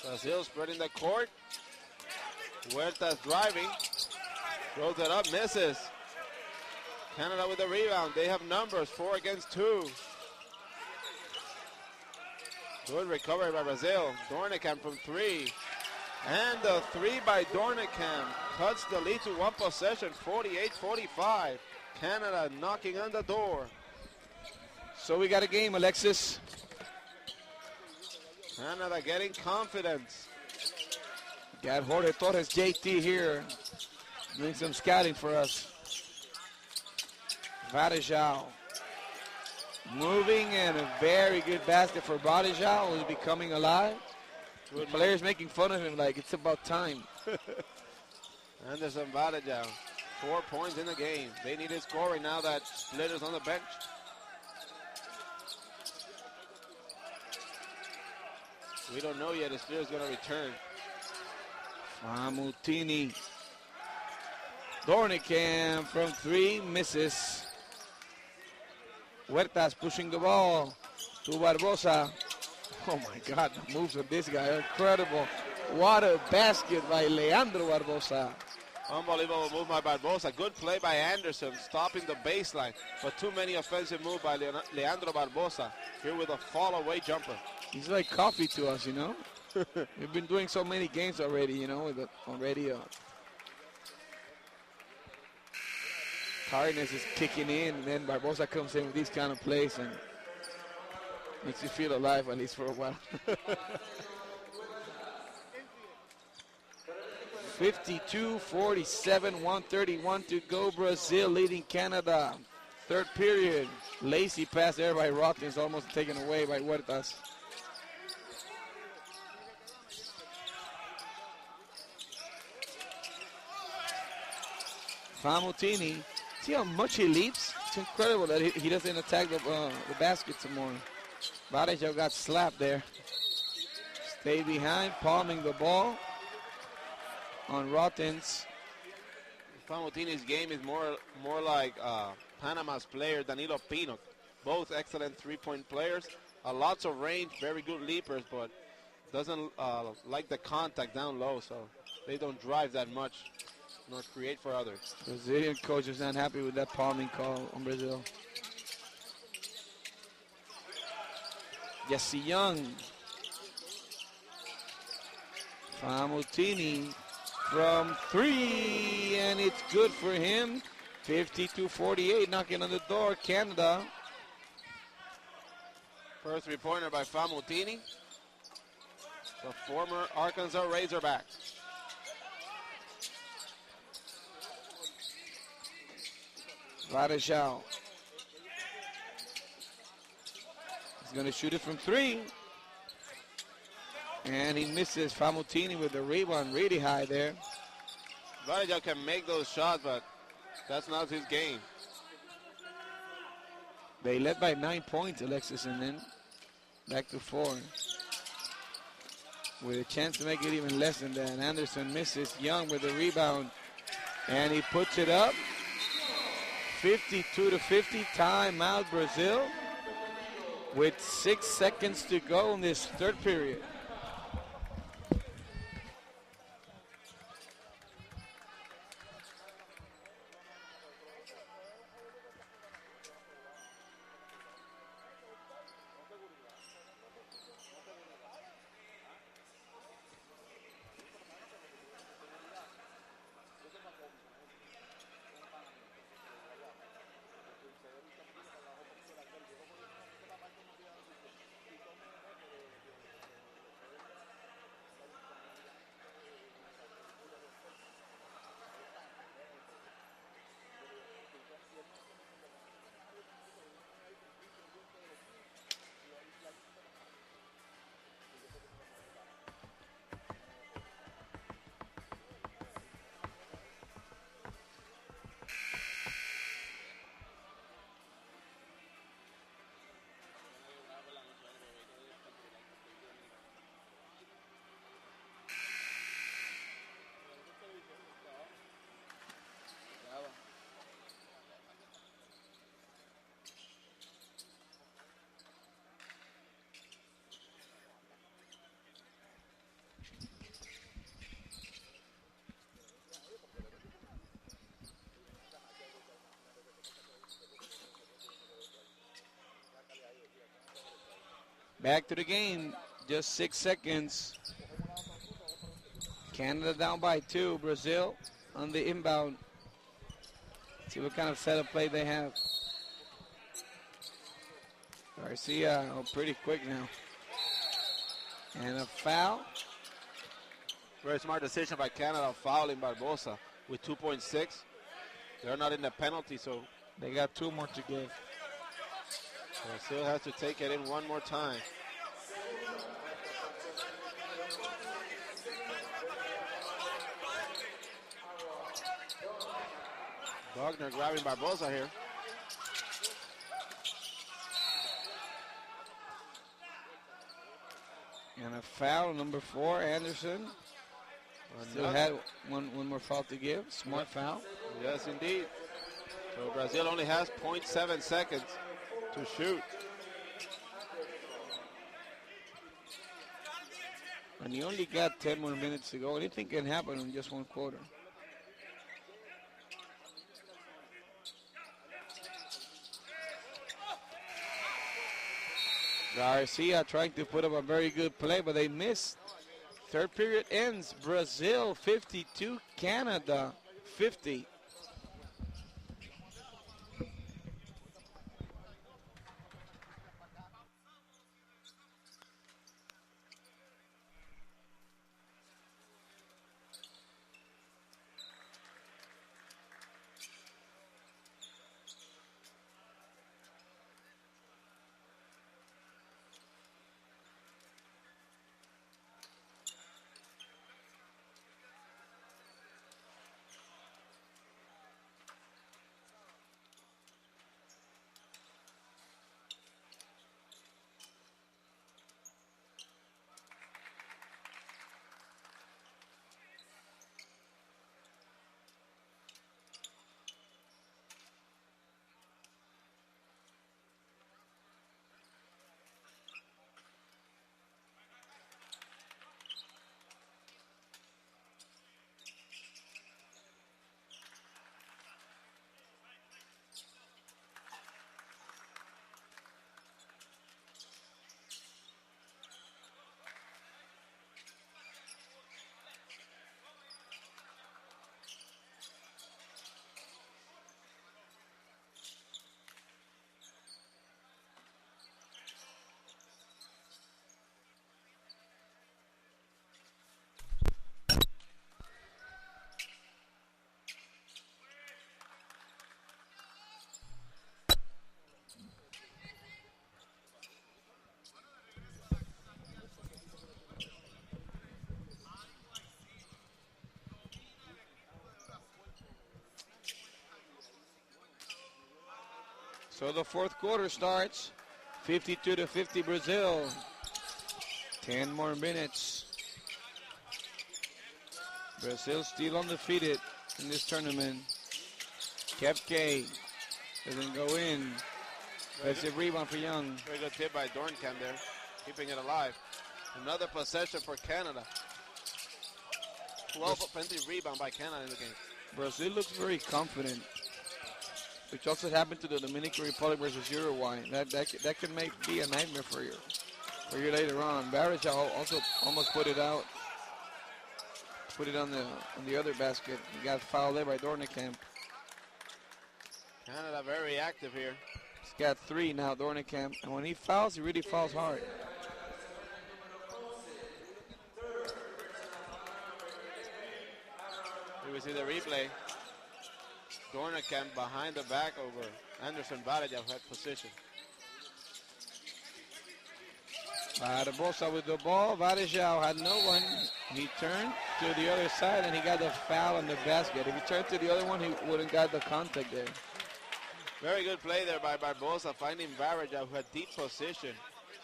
Brazil spreading the court. Huertas driving. Throws it up, misses. Canada with the rebound. They have numbers, 4 against 2. Good recovery by Brazil. Dornekamp from 3. And the 3 by Dornekamp cuts the lead to 1 possession, 48-45. Canada knocking on the door. So we got a game, Alexis. Canada getting confidence. Got Jorge Torres, JT here, doing some scouting for us. Varejao moving, and a very good basket for Varejao, who's becoming alive. The players making fun of him like it's about time. Anderson Varejao, 4 points in the game. They needed scoring now that Splitter's on the bench. We don't know yet if Splitter's going to return. Famutini. Dornekamp from 3, misses. Huertas pushing the ball to Barbosa. Oh my God, the moves of this guy, incredible. What a basket by Leandro Barbosa. Unbelievable move by Barbosa. Good play by Anderson, stopping the baseline. But too many offensive moves by Leandro Barbosa. Here with a fall-away jumper. He's like coffee to us, you know. We've been doing so many games already, you know, with tiredness is kicking in, and then Barbosa comes in with these kind of plays and makes you feel alive, at least for a while. 52-47, 131 to go. Brazil leading Canada. Third period. Lazy pass there by Rottens, almost taken away by Huertas. Famutini. See how much he leaps? It's incredible that he doesn't attack the basket some more. Varejao got slapped there. Stay behind, palming the ball on Rottens. Famutini's game is more like Panama's player Danilo Pino. Both excellent three-point players. Lots of range, very good leapers, but doesn't like the contact down low, so they don't drive that much nor create for others. Brazilian coach is not happy with that palming call on Brazil. Jesse Young. Famutini from 3, and it's good for him. 52-48, knocking on the door, Canada. First three-pointer by Famutini, the former Arkansas Razorback. Varejao. He's going to shoot it from three. And he misses. Famutini with the rebound really high there. Varejao can make those shots, but that's not his game. They led by 9 points, Alexis, and then back to 4. With a chance to make it even less than that. Anderson misses. Young with the rebound. And he puts it up. 52-50. Timeout, Brazil. With 6 seconds to go in this third period. Back to the game, just 6 seconds. Canada down by 2. Brazil on the inbound. See what kind of setup play they have. Garcia, pretty quick now. And a foul. Very smart decision by Canada fouling Barbosa with 2.6. They're not in the penalty, so they got 2 more to give. Brazil has to take it in one more time. Wagner grabbing Barbosa here. And a foul, number 4, Anderson. Still had one more foul to give. Smart foul. Yes, indeed. So Brazil only has 0.7 seconds to shoot. And you only got 10 more minutes to go. Anything can happen in just one quarter. Garcia trying to put up a very good play, but they missed. Third period ends. Brazil 52, Canada 50. So the fourth quarter starts. 52-50 Brazil. 10 more minutes. Brazil still undefeated in this tournament. Kepke doesn't go in. That's a rebound for Young. Very good tip by Dornkamp there, keeping it alive. Another possession for Canada. 12 offensive rebound by Canada in the game. Brazil looks very confident, which also happened to the Dominican Republic versus Uruguay. That could be a nightmare for you later on. Barrage also almost put it out. Put it on the other basket. He got fouled there by Dornkamp. Canada very active here. He's got 3 now, Dornkamp. And when he fouls, he really fouls hard. Here we see the replay. Dornkamp behind the back over Anderson Varejao had position. Barbosa with the ball. Varejao had no one. He turned to the other side and he got the foul in the basket. If he turned to the other one, he wouldn't got the contact there. Very good play there by Barbosa, finding Varejao who had deep position.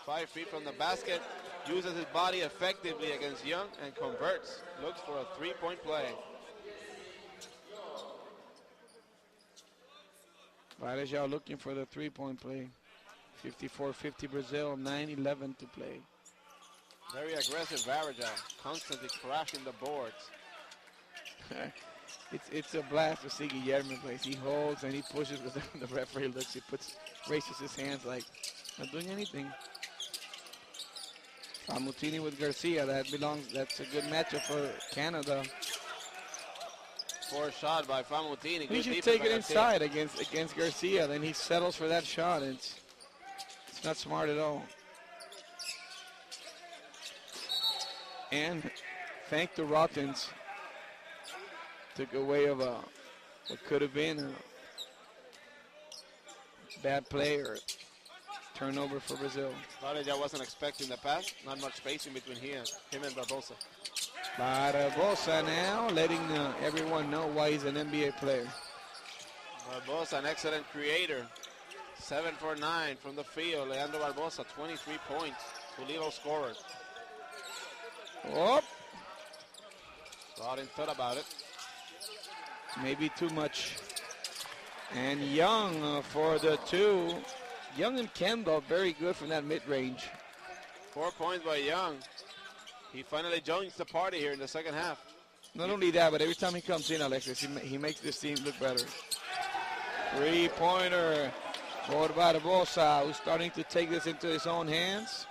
5 feet from the basket, uses his body effectively against Young and converts. Looks for a 3-point play. Varejao looking for the 3-point play. 54-50 Brazil, 9:11 to play. Very aggressive Varejao, constantly crashing the boards. It's a blast to see Guillermo play. He holds and he pushes, but the referee looks, raises his hands like, not doing anything. Famutini with Garcia, that's a good matchup for Canada. Poor shot by Famutini. He should take it inside against Garcia, then he settles for that shot. It's not smart at all. And thank the Rottens. Took away of what could have been a bad play or turnover for Brazil. Varejao wasn't expecting the pass. Not much spacing between him and Barbosa. Barbosa now letting everyone know why he's an NBA player. Barbosa, an excellent creator. 7 for 9 from the field. Leandro Barbosa, 23 points. Toledo scorer. Oh. Rodden thought about it. Maybe too much. And Young for the 2. Young and Campbell very good from that mid-range. 4 points by Young. He finally joins the party here in the second half. Not only that, but every time he comes in, Alexis, he makes this team look better. 3-pointer for Barbosa, who's starting to take this into his own hands.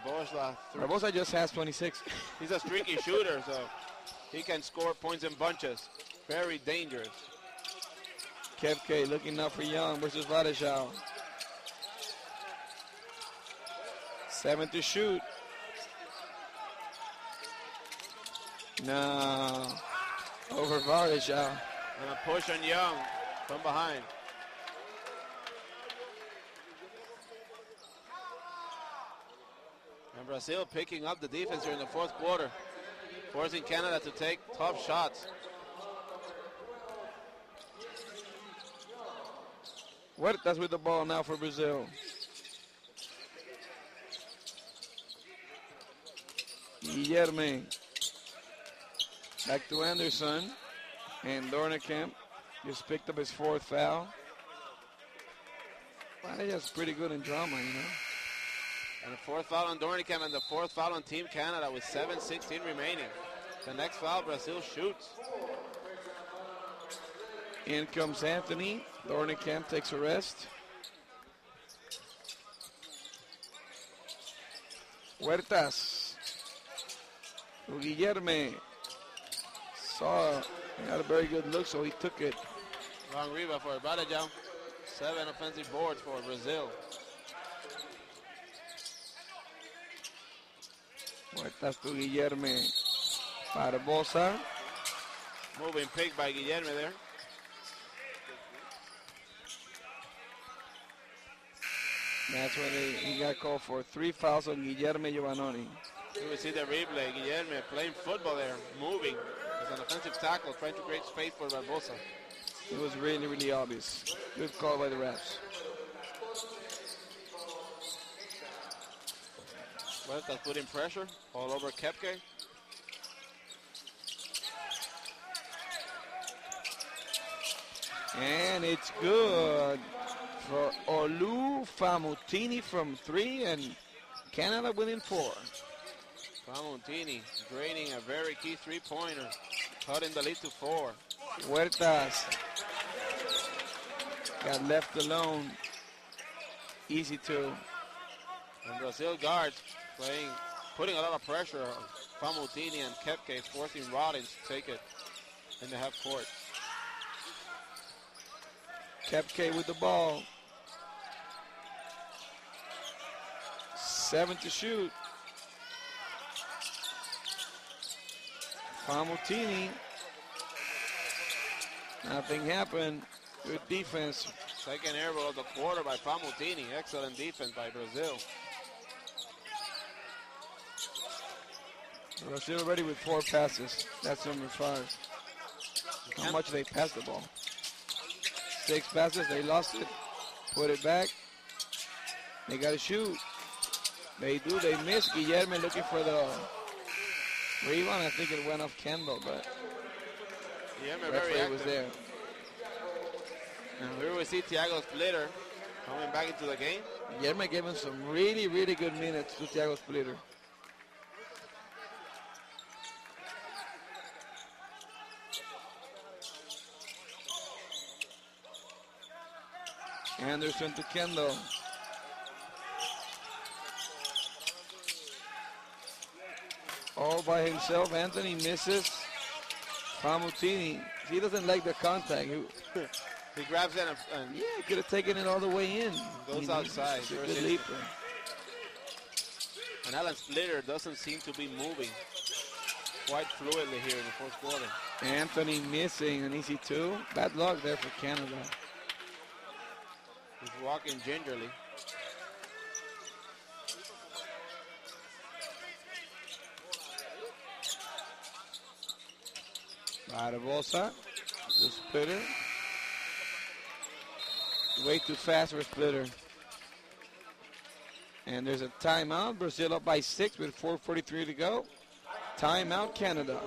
Barbosa just has 26. He's a streaky shooter, so he can score points in bunches. Very dangerous. Kepke looking up for Young versus Varejao. 7 to shoot. No. Over Varejao. And a push on Young from behind. And Brazil picking up the defense here in the fourth quarter, forcing Canada to take tough shots. Huertas with the ball now for Brazil. Guillerme. Back to Anderson. And Dornkamp just picked up his 4th foul. Varejao's pretty good in drama, you know. And the 4th foul on Dornkamp and the 4th foul on Team Canada with 7:16 remaining. The next foul, Brazil shoots. In comes Anthony. Dornkamp takes a rest. Huertas. To Guillerme. Had a very good look, so he took it. Long rebound for Varejao. 7 offensive boards for Brazil. Huertas to Guillerme. Barbosa. Moving pick by Guillerme there. That's when he got called for 3 fouls on Guillerme Giovannoni. You will see the replay. Guillerme playing football there, moving as an offensive tackle, trying to create space for Barbosa. It was really, really obvious. Good call by the refs. Huertas putting pressure all over Kepke. And it's good for Olu Famutini from 3, and Canada winning 4. Famutini draining a very key three-pointer, cutting the lead to 4. Huertas got left alone. Easy 2. And Brazil guards putting a lot of pressure on Famutini and Kepke, forcing Rollins to take it in the half court. Kepke with the ball. 7 to shoot. Famutini. Nothing happened. Good defense. Second air ball of the quarter by Famutini. Excellent defense by Brazil. Brazil already with 4 passes. That's number 5. How much they passed the ball? 6 passes, they lost it. Put it back. They got to shoot. They do, they miss. Guillermo looking for the rebound. I think it went off Kendall, but Guillermo referee very active. was there. And here we see Thiago Splitter coming back into the game. Guillermo gave him some really, really good minutes to Thiago Splitter. Anderson to Kendall. All by himself. Anthony misses. Famutini, he doesn't like the contact. He grabs it and Yeah, he could have taken it all the way in. goes outside. He's a good leaper. And Alan Splitter doesn't seem to be moving quite fluidly here in the fourth quarter. Anthony missing an easy 2. Bad luck there for Canada. He's walking gingerly. Barbosa to Splitter. Way too fast for Splitter. And there's a timeout. Brazil up by 6 with 4:43 to go. Timeout, Canada.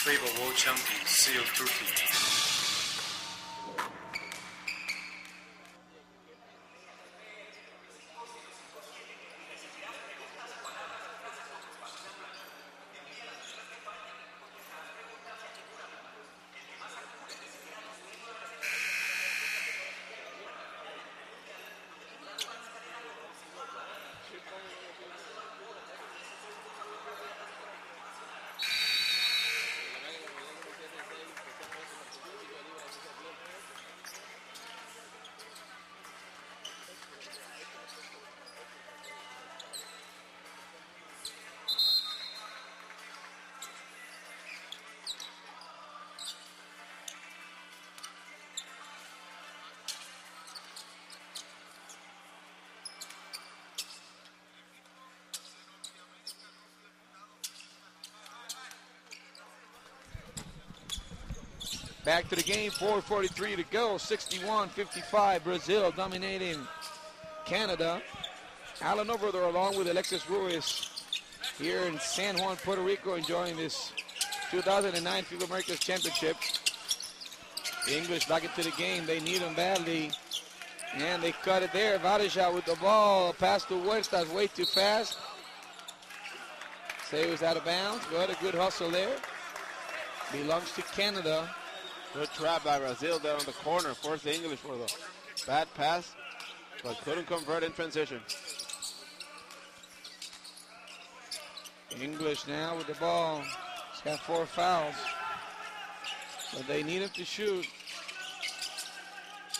FIBA World Champion, Seal Turkey. Back to the game, 4:43 to go, 61-55, Brazil dominating Canada. Alan over there along with Alexis Ruiz here in San Juan, Puerto Rico, enjoying this 2009 FIBA Americas Championship. The English back into the game, they need them badly. And they cut it there, Varejao with the ball, pass to Huertas, way too fast. Say it was out of bounds, but a good hustle there. Belongs to Canada. Good trap by Brazil there on the corner. Forced the English for the bad pass, but couldn't convert in transition. English now with the ball. He's got 4 fouls. But they need him to shoot.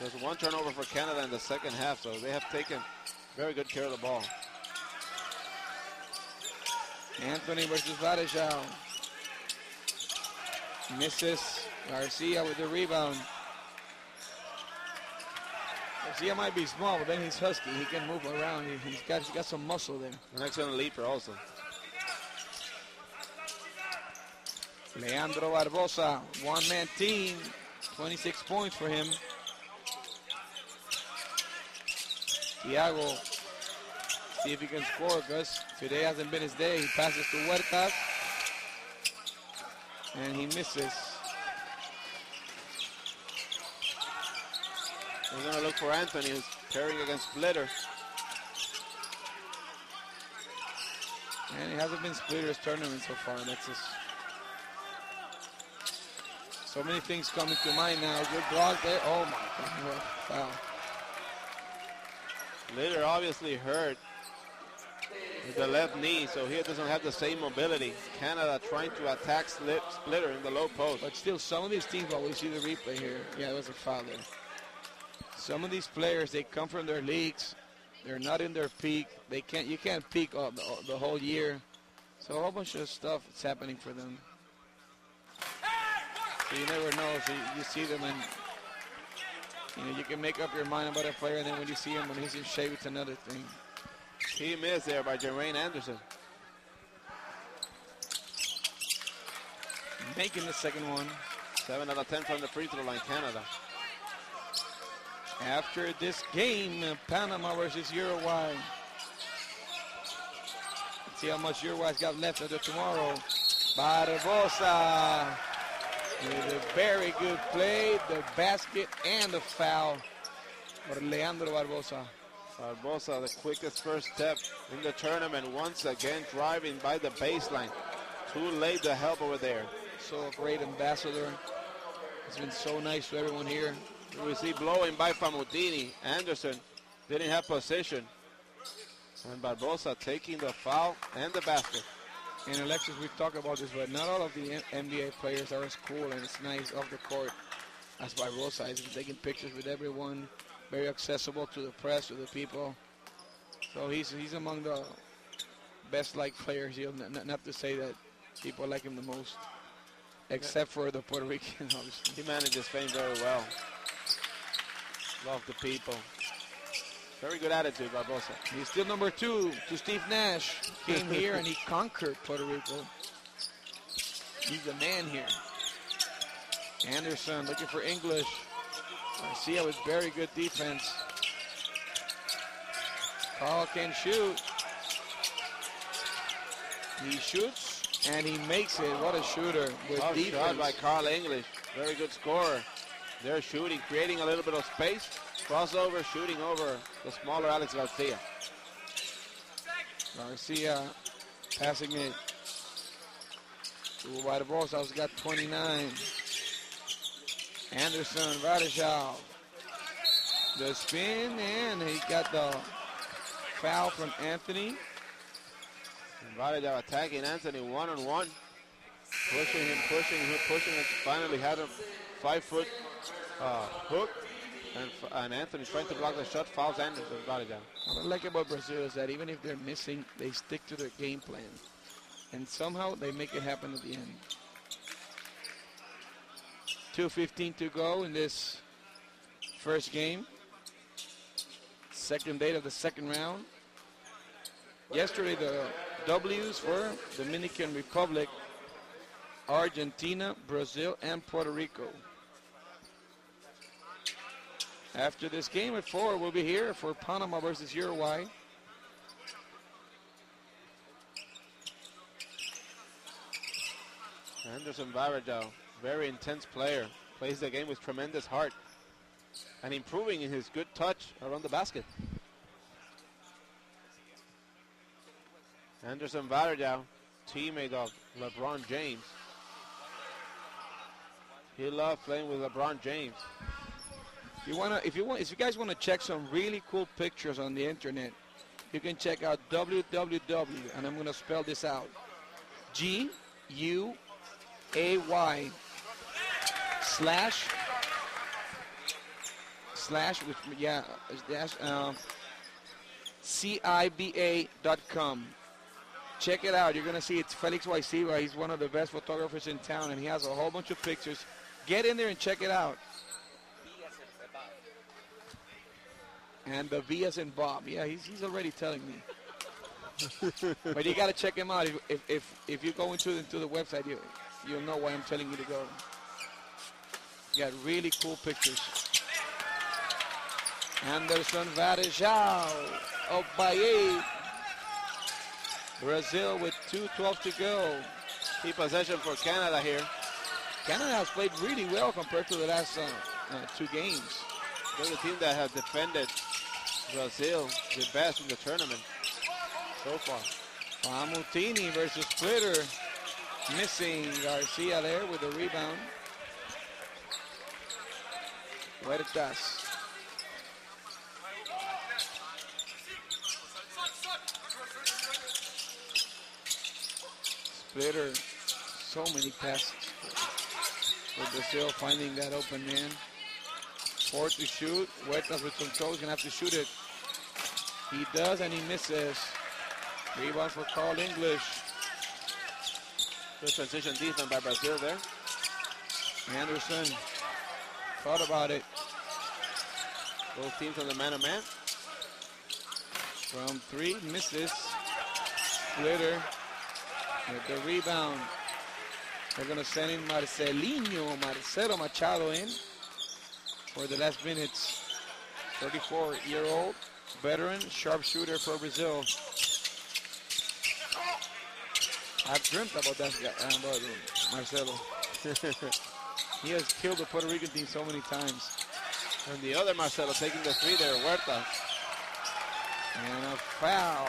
There's one turnover for Canada in the second half, so they have taken very good care of the ball. Anthony versus Varejao. Misses. Garcia with the rebound. Garcia might be small, but then he's husky. He can move around. He's got some muscle there. An excellent leaper also. Leandro Barbosa, one-man team, 26 points for him. Thiago, see if he can score, because today hasn't been his day. He passes to Huertas, and he misses. We're going to look for Anthony, who's pairing against Splitter. And it hasn't been Splitter's tournament so far. That's just so many things coming to mind now. Good block there. Oh my God, foul. Splitter obviously hurt with the left knee, so he doesn't have the same mobility. Canada trying to attack Splitter in the low post. But still, some of these teams, while we see the replay here, yeah, it was a foul there. Some of these players, they come from their leagues. They're not in their peak. You can't peak the whole year. So a whole bunch of stuff is happening for them. So you never know. So you see them and you can make up your mind about a player, and then when you see him when he's in shape, it's another thing. He missed there by Jermaine Anderson. Making the second one. 7 out of 10 from the free throw line, Canada. After this game, Panama versus Uruguay. Let's see how much Uruguay's got left until tomorrow. Barbosa with a very good play, the basket and the foul for Leandro Barbosa. Barbosa, the quickest first step in the tournament, once again driving by the baseline. Too late to help over there. So a great ambassador. It's been so nice to everyone here. We see blowing by Famutini. Anderson didn't have possession. And Barbosa taking the foul and the basket. And Alexis, we've talked about this, but not all of the NBA players are as cool and as nice off the court as Barbosa. He's taking pictures with everyone, very accessible to the press, to the people. So he's among the best liked players. Not to say that people like him the most, except for the Puerto Rican, obviously. He manages fame very well. Love the people. Very good attitude, Barbosa. He's still number 2 to Steve Nash. Came here and he conquered Puerto Rico. He's the man here. Anderson looking for English. Garcia with very good defense. Carl can shoot. He shoots and he makes it. What a shooter with defense. Shot by Carl English. Very good scorer. They're shooting, creating a little bit of space. Crossover, shooting over the smaller Alex Garcia. Garcia passing it to Barbosa, who's got 29. Anderson, Varejao. The spin, and he got the foul from Anthony. Varejao attacking Anthony one-on-one. Pushing him. Finally had him 5-foot hook. And Anthony trying to block the shot, fouls Anderson. Varejao. What I like about Brazil is that even if they're missing, they stick to their game plan. And somehow they make it happen at the end. 2:15 to go in this first game. Second date of the second round. Yesterday the W's were Dominican Republic, Argentina, Brazil, and Puerto Rico. After this game at 4, we'll be here for Panama versus Uruguay. Anderson Varejao, very intense player. Plays the game with tremendous heart. And improving in his good touch around the basket. Anderson Varejao, teammate of LeBron James. He loved playing with LeBron James. If you guys want to check some really cool pictures on the internet, you can check out www, and I'm going to spell this out, GUAY / which, yeah, dash, CIBA.com. Check it out. You're going to see it's Felix Waisiva. He's one of the best photographers in town, and he has a whole bunch of pictures. Get in there and check it out. And the V as in Bob. Yeah, he's already telling me. But you got to check him out. If you go into the website, you'll know why I'm telling you to go. You got really cool pictures. Anderson Varejão of Bahia. Brazil with 2:12 to go. Key possession for Canada here. Canada has played really well compared to the last 2 games. They're the team that has defended Brazil the best in the tournament so far. Famutini versus Splitter. Missing Garcia there with the rebound. Huertas. Splitter, so many passes for Brazil, finding that open man. 4 to shoot. Huertas with some toes, gonna have to shoot it. He does, and he misses. Rebound for Carl English. Good transition defense by Brazil there. Anderson thought about it. Both teams on the man-to-man. From 3, misses. Splitter with the rebound. They're going to send in Marcelo Machado in for the last minutes. 34-year-old veteran sharpshooter for Brazil. I've dreamt about that guy, about Marcelo. He has killed the Puerto Rican team so many times. And the other Marcelo taking the 3 there, Huertas. And a foul.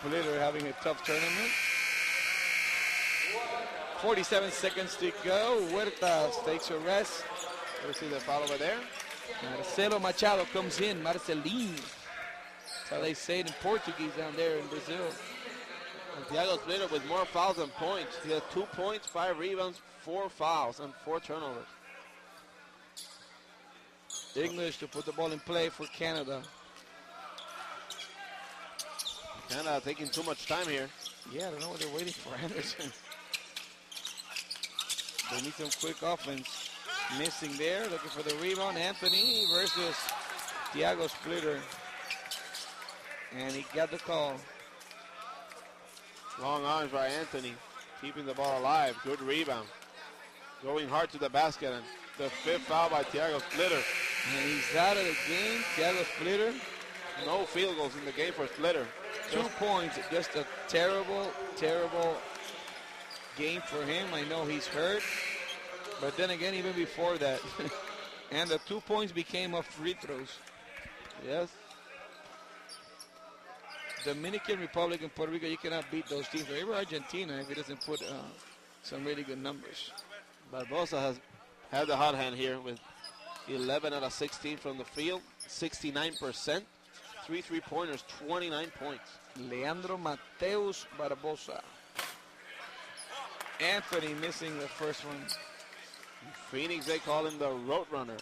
Splitter having a tough tournament. 47 seconds to go. Huertas takes a rest. You see the foul over there? Marcelo Machado comes in. Marcelinho. That's how they say it in Portuguese down there in Brazil. Thiago Splitter with more fouls than points. He has 2 points, 5 rebounds, 4 fouls, and 4 turnovers. English to put the ball in play for Canada. Canada taking too much time here. Yeah, I don't know what they're waiting for, Anderson. They need some quick offense. Missing there, looking for the rebound. Anthony versus Thiago Splitter. And he got the call. Long arms by Anthony, keeping the ball alive. Good rebound. Going hard to the basket, and the 5th foul by Thiago Splitter. And he's out of the game. Thiago Splitter. No field goals in the game for Splitter. 2 points. Just a terrible, terrible game for him. I know he's hurt. But then again, even before that. And the 2 points became off free throws. Yes. Dominican Republic and Puerto Rico, you cannot beat those teams. Or even Argentina if he doesn't put some really good numbers. Barbosa has had the hot hand here with 11 out of 16 from the field, 69%. 3 3-pointers, 29 points. Leandro Mateus Barbosa. Anthony missing the first one. Phoenix, they call him the road runner.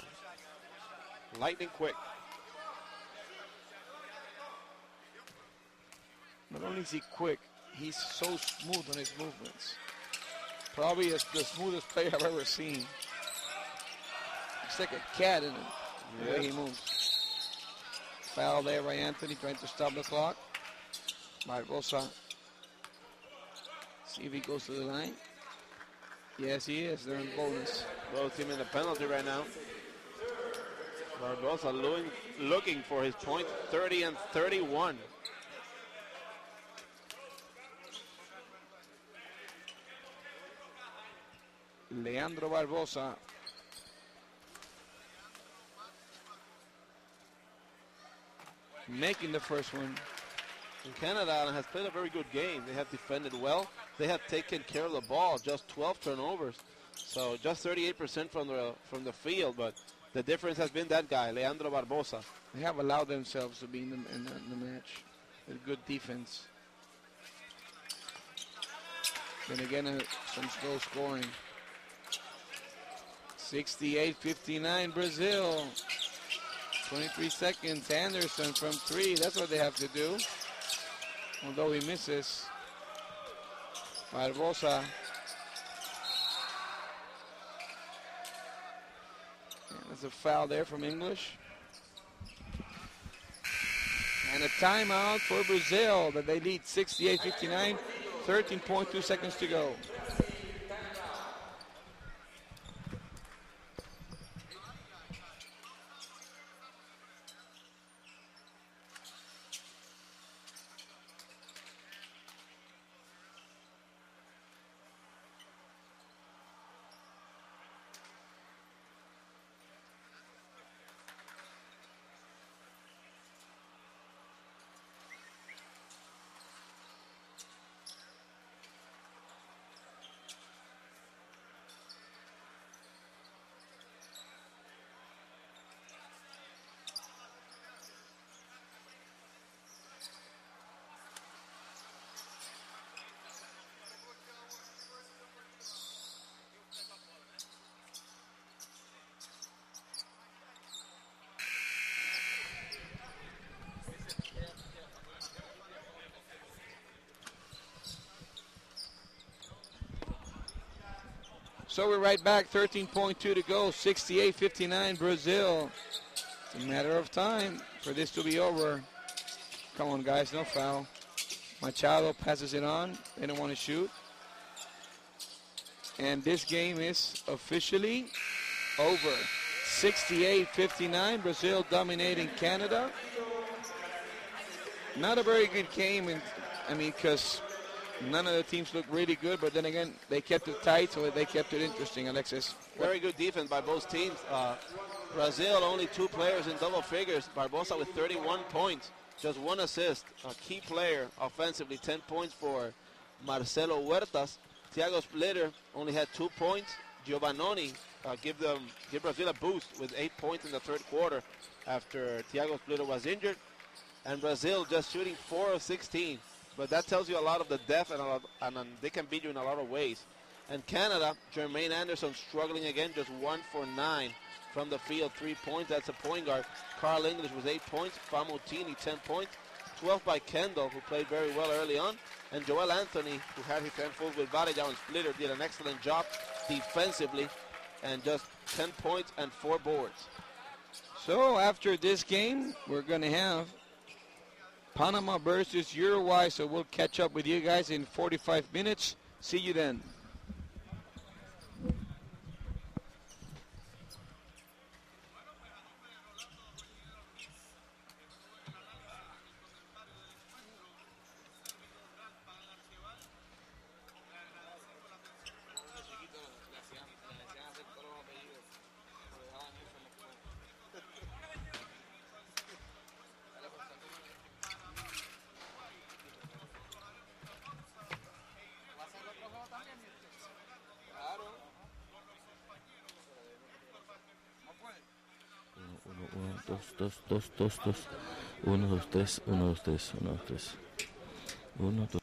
Lightning quick. Not only is he quick, he's so smooth on his movements. Probably the smoothest player I've ever seen. It's like a cat in the way he moves. Foul there by Anthony, trying to stop the clock. Barbosa. See if he goes to the line. Yes, he is. They're in bonus. Both team in the penalty right now. Barbosa looking for his point, 30 and 31. Leandro Barbosa. Making the first one. And Canada has played a very good game. They have defended well. They have taken care of the ball, just 12 turnovers. So just 38% from the field, but the difference has been that guy, Leandro Barbosa. They have allowed themselves to be in the match with good defense. Then again, some slow scoring. 68-59 Brazil. 23 seconds. Anderson from 3. That's what they have to do. Although he misses. Barbosa. And there's a foul there from English. And a timeout for Brazil, that they lead 68-59, 13.2 seconds to go. So we're right back, 13.2 to go, 68-59 Brazil. It's a matter of time for this to be over. Come on, guys, no foul. Machado passes it on. They don't want to shoot. And this game is officially over. 68-59, Brazil dominating Canada. Not a very good game, because none of the teams look really good, but then again, they kept it tight, so they kept it interesting, Alexis. Very good defense by both teams. Brazil, only 2 players in double figures. Barbosa with 31 points, just 1 assist. A key player offensively, 10 points for Marcelo Huertas. Thiago Splitter only had 2 points. Giovannoni give Brazil a boost with 8 points in the third quarter after Thiago Splitter was injured. And Brazil just shooting 4 of 16. But that tells you a lot of the depth, and they can beat you in a lot of ways. And Canada, Jermaine Anderson struggling again, just 1 for 9 from the field, 3 points. That's a point guard. Carl English with 8 points. Famutini, 10 points. 12 by Kendall, who played very well early on. And Joel Anthony, who had his hand full with Varejao and Splitter, did an excellent job defensively, and just 10 points and 4 boards. So after this game, we're going to have Panama versus Uruguay, so we'll catch up with you guys in 45 minutes. See you then. Dos. 1, 2, 3, 1, 2, 3, 1, 2, 3. 1, 2.